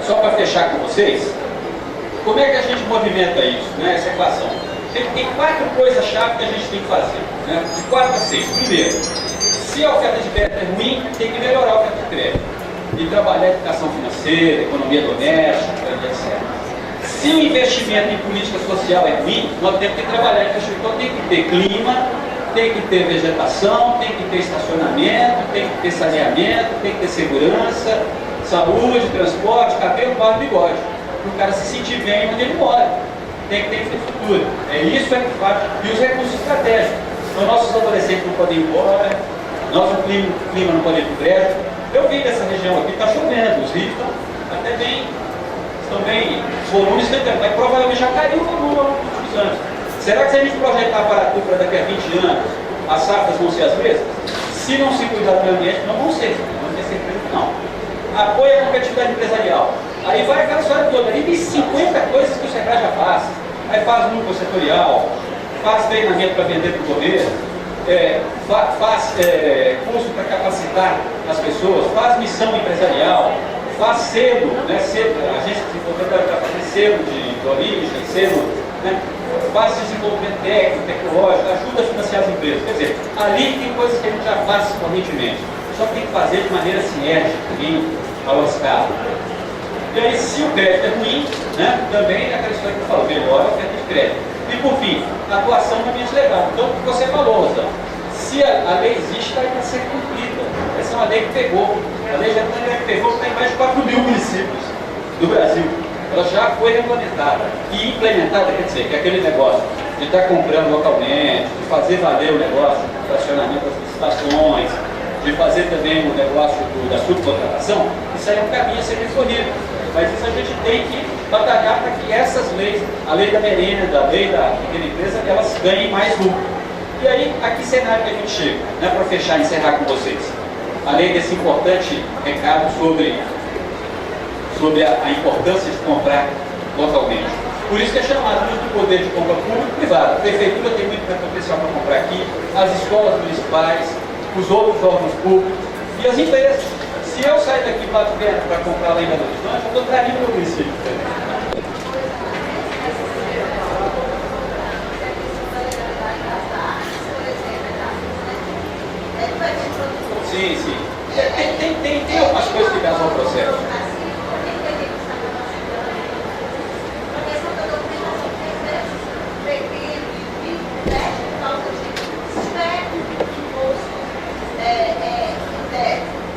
só para fechar com vocês, como é que a gente movimenta isso, essa equação? Tem 4 coisas-chave que a gente tem que fazer. De 4 a 6. Primeiro, se a oferta de crédito é ruim, tem que melhorar a oferta de crédito. E trabalhar a educação financeira, economia doméstica, etc. Se o investimento em política social é ruim, nós temos que trabalhar em infraestrutura. Então tem que ter clima, tem que ter vegetação, tem que ter estacionamento, tem que ter saneamento, tem que ter segurança, saúde, transporte, cabelo, barba e bigode. Para o cara se sentir bem onde ele mora. Tem que ter infraestrutura. É isso que faz. E os recursos estratégicos. Então nossos adolescentes não podem ir embora, nosso clima não pode ir para o prédio. Eu vim dessa região aqui, está chovendo, os rios estão bem, os volumes estão, mas provavelmente já caiu o volume ao longo dos últimos anos. Será que se a gente projetar a Paratu para daqui a 20 anos, as safras vão ser as mesmas? Se não se cuidar do meio ambiente, não vão ser, não tem certeza que não. Apoio a competitividade empresarial. Aí vai aquela história toda, ali tem 50 coisas que o Sebrae já faz. Aí faz núcleo setorial, faz treinamento para vender para o governo, faz curso para capacitar as pessoas, faz missão empresarial, faz selo, a agência de desenvolvimento para fazer selo de origem, selo, faz desenvolvimento técnico, tecnológico, ajuda a financiar as empresas. Quer dizer, ali tem coisas que a gente já faz correntemente, só que tem que fazer de maneira sinérgica, ao escala. E aí, se o crédito é ruim, também é aquela história que eu falo, melhora a oferta de crédito. E por fim, a atuação no ambiente legal. Então, o que você falou, Rosana, se a lei existe, ela tem que ser cumprida. Essa é uma lei que pegou. A lei já pegou, está em mais de 4 mil municípios do Brasil. Ela já foi regulamentada e implementada, quer dizer, que é aquele negócio de estar comprando localmente, de fazer valer o negócio do fracionamento das licitações, de fazer também o negócio da subcontratação, isso aí é um caminho a ser percorrido. Mas isso a gente tem que batalhar para que essas leis, a lei da merenda, a lei da pequena empresa, elas ganhem mais lucro. E aí, a que cenário que a gente chega? Para fechar e encerrar com vocês. Além desse importante recado sobre a importância de comprar localmente. Por isso que é chamado do poder de compra público e privado. A prefeitura tem muito potencial para comprar aqui, as escolas municipais, os outros órgãos públicos e as empresas. Se eu sair daqui para dentro para comprar lá em Belo Horizonte, eu estou traindo o meu município. Sim, sim. Tem algumas coisas ligadas ao processo.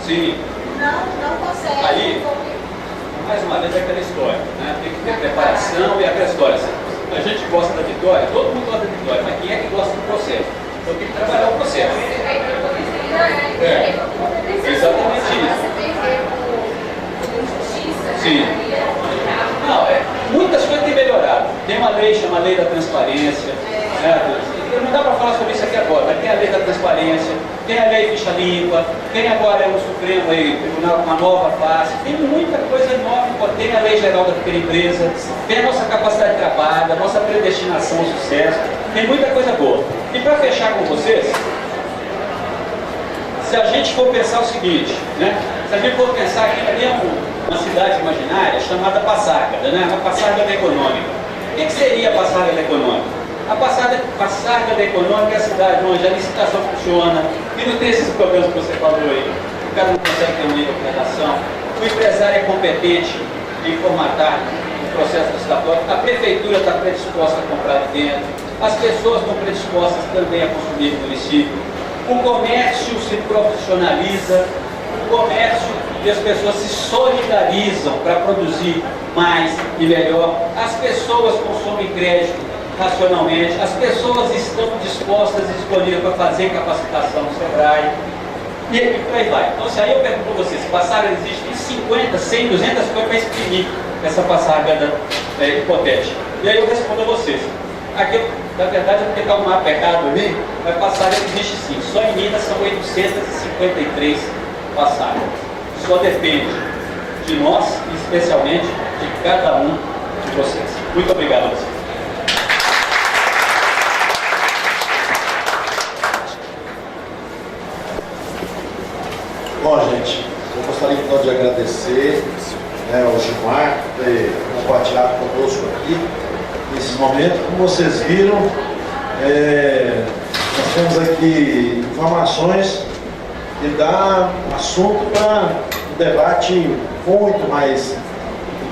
Sim. Não consegue. Aí, mais uma vez, é aquela história, Tem que ter preparação e aquela história. A gente gosta da vitória, todo mundo gosta da vitória, mas quem é que gosta do processo? Então tem que trabalhar o processo. Exatamente isso. Sim. Não, muitas coisas têm melhorado. Tem uma lei chamada Lei da Transparência. Não dá para falar sobre isso aqui agora, mas tem a Lei da Transparência, tem a Lei Ficha Limpa, tem agora o Supremo aí, Tribunal com uma nova face, tem muita coisa nova, tem a Lei Geral da Pequena Empresa, tem a nossa capacidade de trabalho, a nossa predestinação ao sucesso, tem muita coisa boa. E para fechar com vocês, se a gente for pensar o seguinte, se a gente for pensar que ali é uma cidade imaginária chamada Passárgada, uma Passárgada econômica. O que seria a Passárgada econômica? A Passárgada econômica é a cidade onde a licitação funciona e não tem esses problemas que você falou aí. O cara não consegue ter um nível de redação, o empresário é competente em formatar o processo licitatório, a prefeitura está predisposta a comprar de dentro, as pessoas estão predispostas também a consumir no município, o comércio se profissionaliza, o comércio e as pessoas se solidarizam para produzir mais e melhor, as pessoas consomem crédito racionalmente, as pessoas estão dispostas e disponíveis para fazer capacitação no SEBRAE, e por aí vai. Então, se aí eu pergunto para vocês, passagem existe de 50, 100, 200 coisas para exprimir essa passagem hipotética. E aí eu respondo a vocês. Aqui, na verdade, é porque está um mapa errado ali, mas passagem existe sim. Só em Minas são 853 passagens. Só depende de nós, e especialmente de cada um de vocês. Muito obrigado a vocês. Bom, gente, eu gostaria então de agradecer ao Gilmar por ter compartilhado conosco aqui nesses momentos. Como vocês viram, nós temos aqui informações que dá assunto para um debate muito mais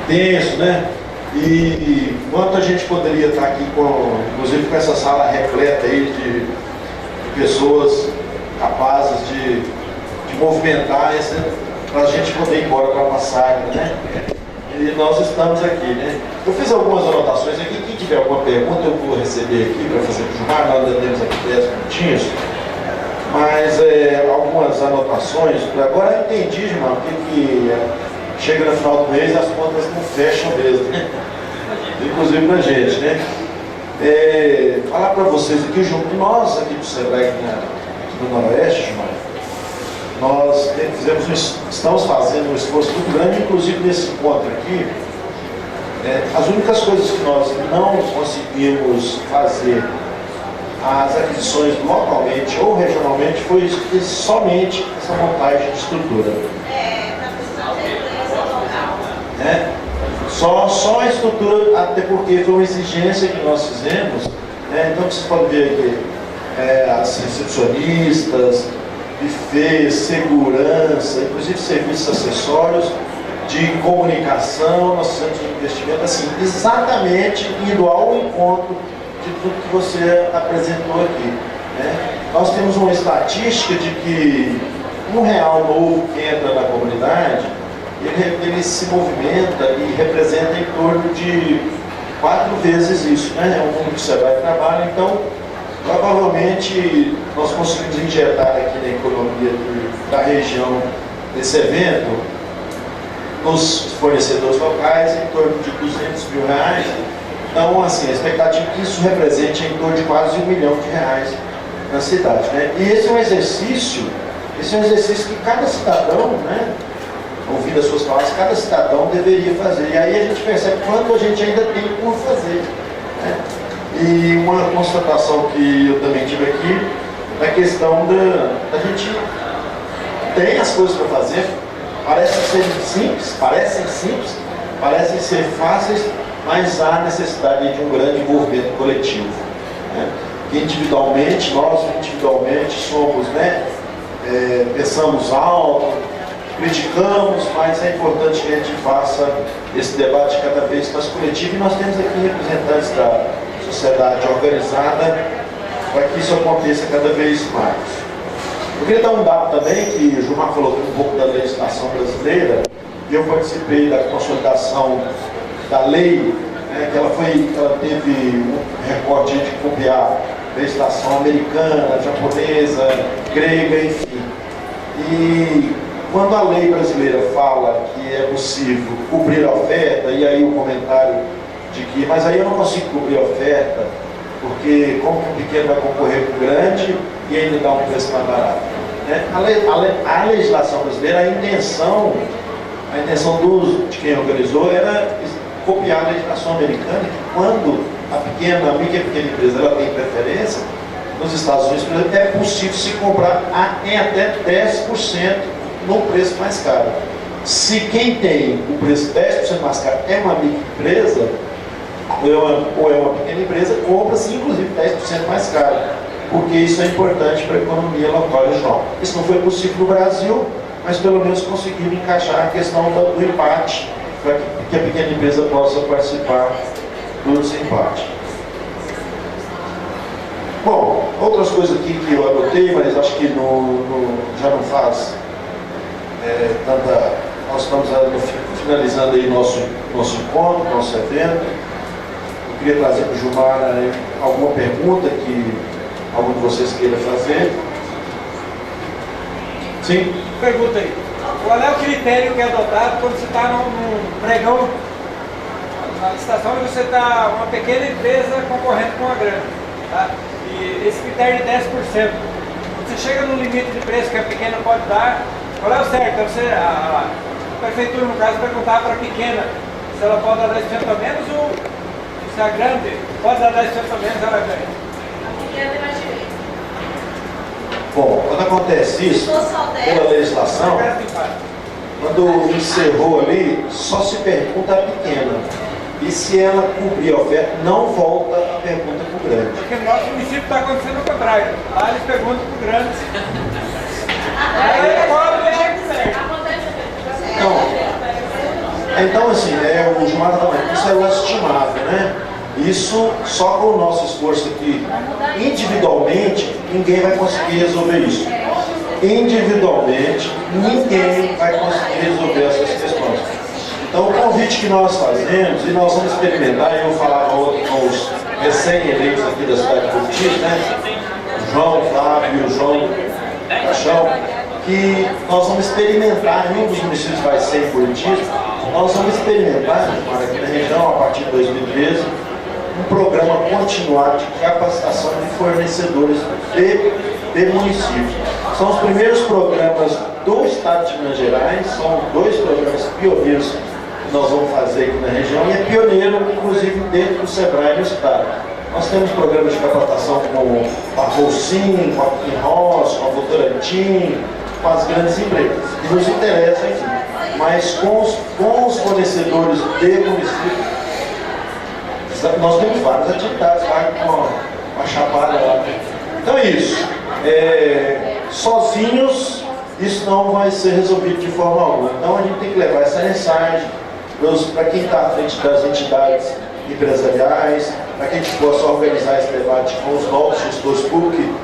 intenso, né? E quanto a gente poderia estar aqui, inclusive com essa sala repleta aí de pessoas capazes de movimentar para a gente poder ir embora para a passagem, né? E nós estamos aqui, né? Eu fiz algumas anotações aqui. Quem tiver alguma pergunta eu vou receber aqui para fazer para o Gilmar. Nós ainda temos aqui 10 minutinhos. Mas algumas anotações. Agora eu entendi, Gilmar, porque chega no final do mês as contas não fecham mesmo, né? Inclusive para a gente, né? Falar para vocês aqui, nós aqui do SEBRAE, aqui no Noroeste, Gilmar, nós estamos fazendo um esforço muito grande, inclusive nesse encontro aqui. As únicas coisas que nós não conseguimos fazer, as aquisições localmente ou regionalmente, foi somente essa montagem de estrutura. Só a estrutura, até porque foi uma exigência que nós fizemos. Então vocês podem ver aqui, as recepcionistas, buffet, segurança, inclusive serviços acessórios, de comunicação, nosso centro de investimento, assim, exatamente indo ao encontro de tudo que você apresentou aqui, né? Nós temos uma estatística de que R$1 novo que entra na comunidade, ele se movimenta e representa em torno de 4 vezes isso, né? É um número que você vai trabalhar, então provavelmente nós conseguimos injetar aqui na economia da região desse evento, nos fornecedores locais, em torno de R$200 mil. Então, assim, a expectativa é que isso represente em torno de quase R$1 milhão na cidade, né? E esse é um exercício que cada cidadão, né, ouvindo as suas palavras, cada cidadão deveria fazer. E aí a gente percebe quanto a gente ainda tem por fazer, né? E uma constatação que eu também tive aqui, na questão da gente tem as coisas para fazer, parecem simples, parecem ser fáceis, mas há necessidade de um grande envolvimento coletivo, né? Que nós individualmente somos, né, pensamos alto, criticamos, mas é importante que a gente faça esse debate cada vez mais coletivo, e nós temos aqui representantes da sociedade organizada para que isso aconteça cada vez mais. Eu queria dar um dado também, que o Gilmar falou um pouco da legislação brasileira, e eu participei da consolidação da lei, né, que ela teve um recorte de copiar legislação americana, japonesa, grega, enfim. E quando a lei brasileira fala que é possível cobrir a oferta, e aí o comentário de que, mas aí eu não consigo cobrir a oferta, porque como que o pequeno vai concorrer com o grande e ainda dá um preço mais barato, né? A legislação brasileira, a intenção de quem organizou era copiar a legislação americana, que quando a micro e pequena empresa ela tem preferência, nos Estados Unidos, por exemplo, é possível se comprar em até 10% no preço mais caro. Se quem tem o preço 10% mais caro é uma microempresa, ou é uma pequena empresa, compra-se inclusive 10% mais caro, porque isso é importante para a economia local e regional. Isso não foi possível no Brasil, mas pelo menos conseguimos encaixar a questão do empate para que a pequena empresa possa participar do desempate. Bom, outras coisas aqui que eu anotei, mas acho que já não faz tanta... Nós estamos finalizando aí nosso encontro, nosso evento. Eu queria trazer para o Gilmar alguma pergunta que algum de vocês queira fazer. Sim? Pergunta aí. Qual é o critério que é adotado quando você está num pregão, na licitação, e você está uma pequena empresa concorrendo com uma grande? Tá? E esse critério de 10%, você chega no limite de preço que a pequena pode dar, qual é o certo? Então, a prefeitura, no caso, perguntar para a pequena se ela pode dar 10% a menos, ou se a grande pode dar 10% a menos, ela ganha. A pequena tem mais direito. Bom, quando acontece isso, pela legislação, quando encerrou ali, só se pergunta a pequena. E se ela cobrir a oferta, não volta a pergunta para o grande. Porque no nosso município está acontecendo o contrário. Lá eles perguntam para o grande. Aí ele cobra e chega certo. Então assim, o Gilmar está falando, isso é o estimável, né? Isso só com o nosso esforço aqui, individualmente, ninguém vai conseguir resolver isso. Individualmente, ninguém vai conseguir resolver essas questões. Então, o convite que nós fazemos, e nós vamos experimentar, eu falava com os recém-eleitos aqui da cidade de Cotia, né? O João, o Flávio, o João, o Paixão, que nós vamos experimentar, em um dos municípios vai ser em Cotia, nós vamos experimentar, aqui na região, a partir de 2013, um programa continuado de capacitação de fornecedores de municípios. São os primeiros programas do estado de Minas Gerais, são 2 programas pioneiros que nós vamos fazer aqui na região, e é pioneiro, inclusive, dentro do SEBRAE no estado. Nós temos programas de capacitação com a Rolsim, com a Pinross, com a Votorantim, com as grandes empresas, que nos interessam aqui. Mas com os fornecedores de municípios, nós temos várias atividades lá com a chapada lá. Então é isso. Sozinhos, isso não vai ser resolvido de forma alguma. Então a gente tem que levar essa mensagem para quem está à frente das entidades empresariais, para que a gente possa organizar esse debate com os novos gestores públicos,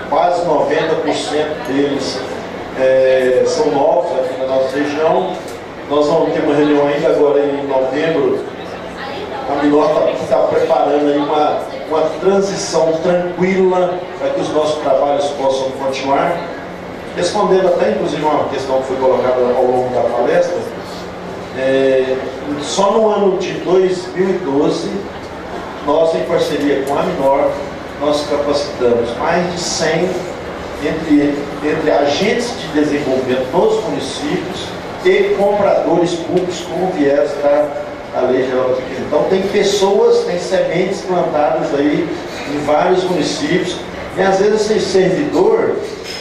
quase 90% deles são novos aqui na nossa região. Nós vamos ter uma reunião ainda agora em novembro. A Minor está preparando aí uma transição tranquila para que os nossos trabalhos possam continuar. Respondendo até, inclusive, uma questão que foi colocada ao longo da palestra, só no ano de 2012, nós, em parceria com a Minor, nós capacitamos mais de 100 entre agentes de desenvolvimento nos municípios e compradores públicos com viés da Lei Geral da Pequena. Então tem pessoas, tem sementes plantadas aí em vários municípios, e às vezes esse servidor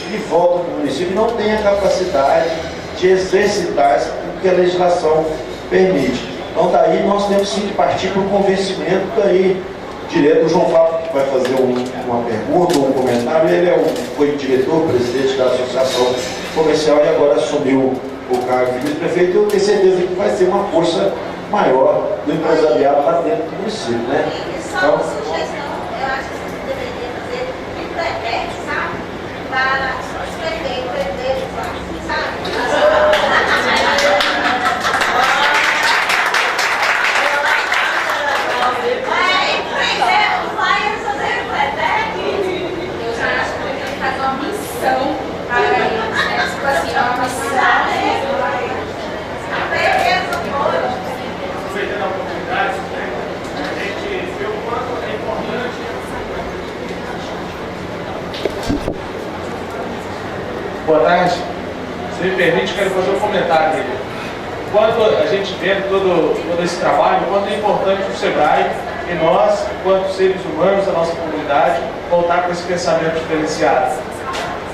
que volta do município não tem a capacidade de exercitar o que a legislação permite. Então daí nós temos sim que partir para o convencimento aí direto. O João Flávio que vai fazer uma pergunta, um comentário. Ele foi diretor, presidente da Associação Comercial e agora assumiu o cargo de vice-prefeito. Eu tenho certeza que vai ser uma força maior do empresariado lá dentro do município, né? Só uma sugestão, eu acho que você deveria fazer um pré-teste, sabe? Para os prefeitos lá, sabe? Boa tarde. Se me permite, quero fazer um comentário dele. Quanto a gente vê todo esse trabalho, quanto é importante o SEBRAE e nós, enquanto seres humanos da nossa comunidade, voltar com esse pensamento diferenciado.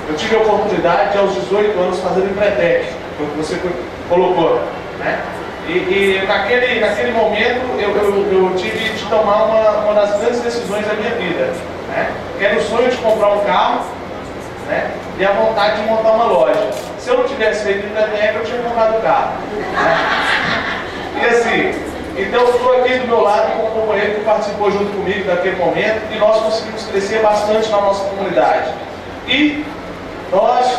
Eu tive a oportunidade de, aos 18 anos, fazer o Empretec, como você colocou, né? E naquele momento eu tive de tomar uma das grandes decisões da minha vida, né? Que era o sonho de comprar um carro, né? E a vontade de montar uma loja. Se eu não tivesse feito Empretec, eu tinha comprado o carro, né? E assim, então eu estou aqui do meu lado com o companheiro que participou junto comigo naquele momento e nós conseguimos crescer bastante na nossa comunidade. E nós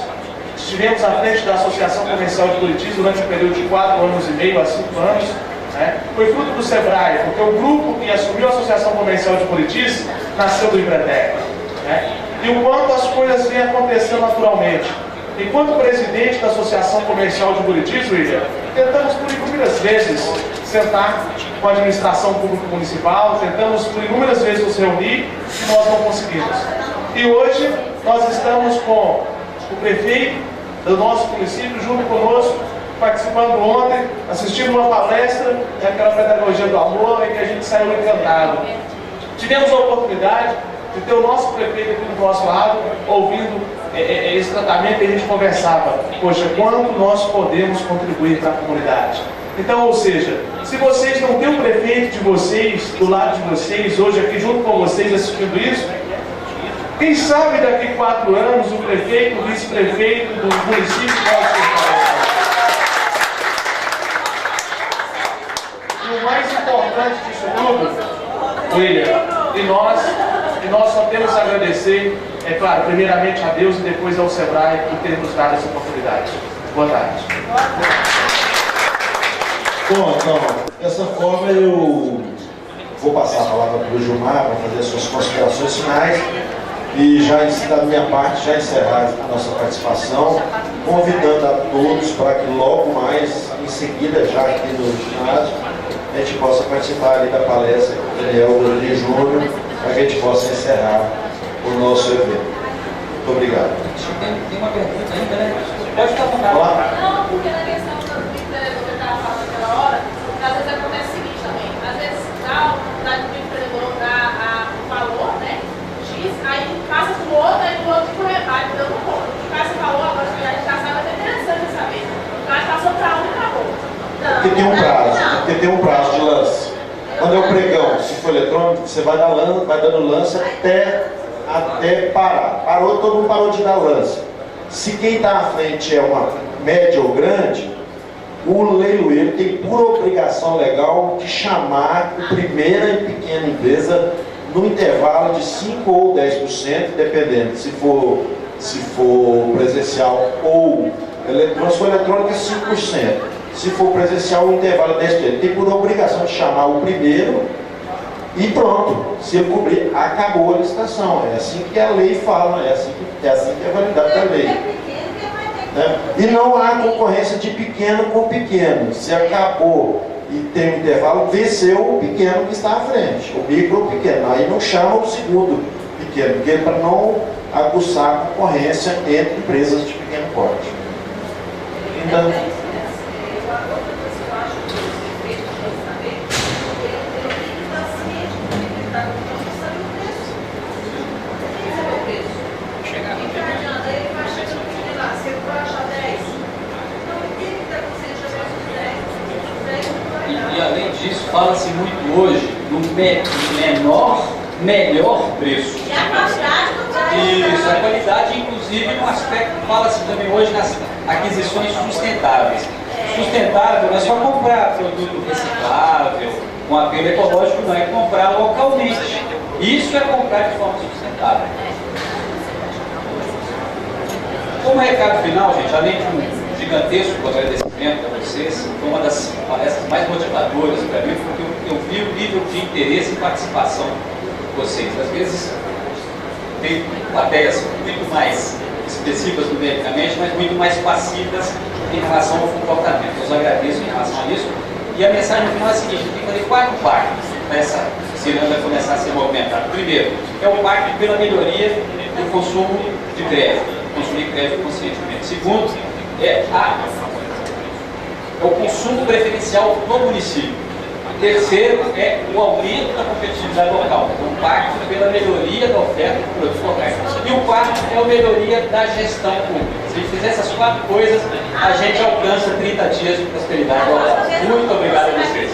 estivemos à frente da Associação Comercial de Buritis durante um período de 4 anos e meio a 5 anos. Né? Foi fruto do SEBRAE, porque o grupo que assumiu a Associação Comercial de Buritis nasceu do Empretec. Né? E o quanto as coisas vêm acontecendo naturalmente. Enquanto presidente da Associação Comercial de Buritis, William, tentamos por inúmeras vezes sentar com a administração pública municipal, tentamos por inúmeras vezes nos reunir e nós não conseguimos. E hoje nós estamos com o prefeito do nosso município junto conosco, participando ontem, assistindo uma palestra, aquela pedagogia do amor, em que a gente saiu encantado. Tivemos a oportunidade de ter o nosso prefeito aqui do nosso lado, ouvindo esse tratamento, e a gente conversava, poxa, quanto nós podemos contribuir para a comunidade. Então, ou seja, se vocês não têm o prefeito de vocês, do lado de vocês, hoje aqui junto com vocês assistindo isso, quem sabe daqui a 4 anos o prefeito, o vice-prefeito do município pode ser falado. E o mais importante disso tudo, William, e nós só temos a agradecer, é claro, primeiramente a Deus e depois ao SEBRAE por ter nos dado essa oportunidade. Boa tarde. Bom, então, dessa forma eu vou passar a palavra para o Gilmar para fazer as suas considerações finais e já da minha parte já encerrar a nossa participação, convidando a todos para que logo mais, em seguida, já aqui no ginásio, a gente possa participar ali da palestra com o Daniel Dorani Júnior, para que a gente possa encerrar o nosso evento. Muito obrigado. Tem uma pergunta ainda, né? Pode ficar com ela. Não, porque na questão do empreendedor que eu estava falando naquela hora, às vezes acontece o seguinte também, às vezes dá a oportunidade do empreendedor dar o valor, né? X, aí passa para o outro, aí o outro fica rebate, dando um ponto. O cara se falou agora, a gente já sabe, é interessante saber. O cara passou para um e acabou. Porque tem um prazo, porque tem um prazo de lance. Quando é o pregão, se for eletrônico, você vai dando lance até parar. Parou, todo mundo parou de dar lance. Se quem está à frente é uma média ou grande, o leiloeiro tem por obrigação legal de chamar a primeira e pequena empresa no intervalo de 5 ou 10%, dependendo se for presencial ou eletrônico. Se for eletrônico é 5%. Se for presencial, o intervalo é 10%. Ele tem por obrigação de chamar o primeiro e pronto. Se ele cobrir, acabou a licitação. É assim que a lei fala, é assim que é validado pela lei. Né? E não há concorrência de pequeno com pequeno. Se acabou e tem um intervalo, venceu o pequeno que está à frente, o micro ou o pequeno. Aí não chama o segundo pequeno, porque para não aguçar a concorrência entre empresas de pequeno porte. Então, E além disso, fala-se muito hoje no menor, melhor preço. E a qualidade do produto. Isso, a qualidade, inclusive, um aspecto que fala-se também hoje nas aquisições sustentáveis. Sustentável não é só comprar produto reciclável, com apelo ecológico, não é comprar localmente. Isso é comprar de forma sustentável. Como recado final, gente, além de um gigantesco agradecimento a vocês, foi uma das palestras mais motivadoras para mim, porque eu vi o nível de interesse e participação de vocês. Às vezes tem plateias muito mais expressivas numericamente, mas muito mais passivas em relação ao comportamento. Eu os agradeço em relação a isso. E a mensagem final é a seguinte: tem que fazer 4 partes para essa ciranda começar a ser movimentada. Primeiro, é o pacto pela melhoria do consumo de crédito, consumir crédito conscientemente. Segundo, é o consumo preferencial do município. Terceiro, é o aumento da competitividade local, o pacto pela melhoria da oferta de produtos locais. E o quarto é a melhoria da gestão pública. Se a gente fizer essas 4 coisas, a gente alcança 30 dias de prosperidade local. Muito obrigado a vocês.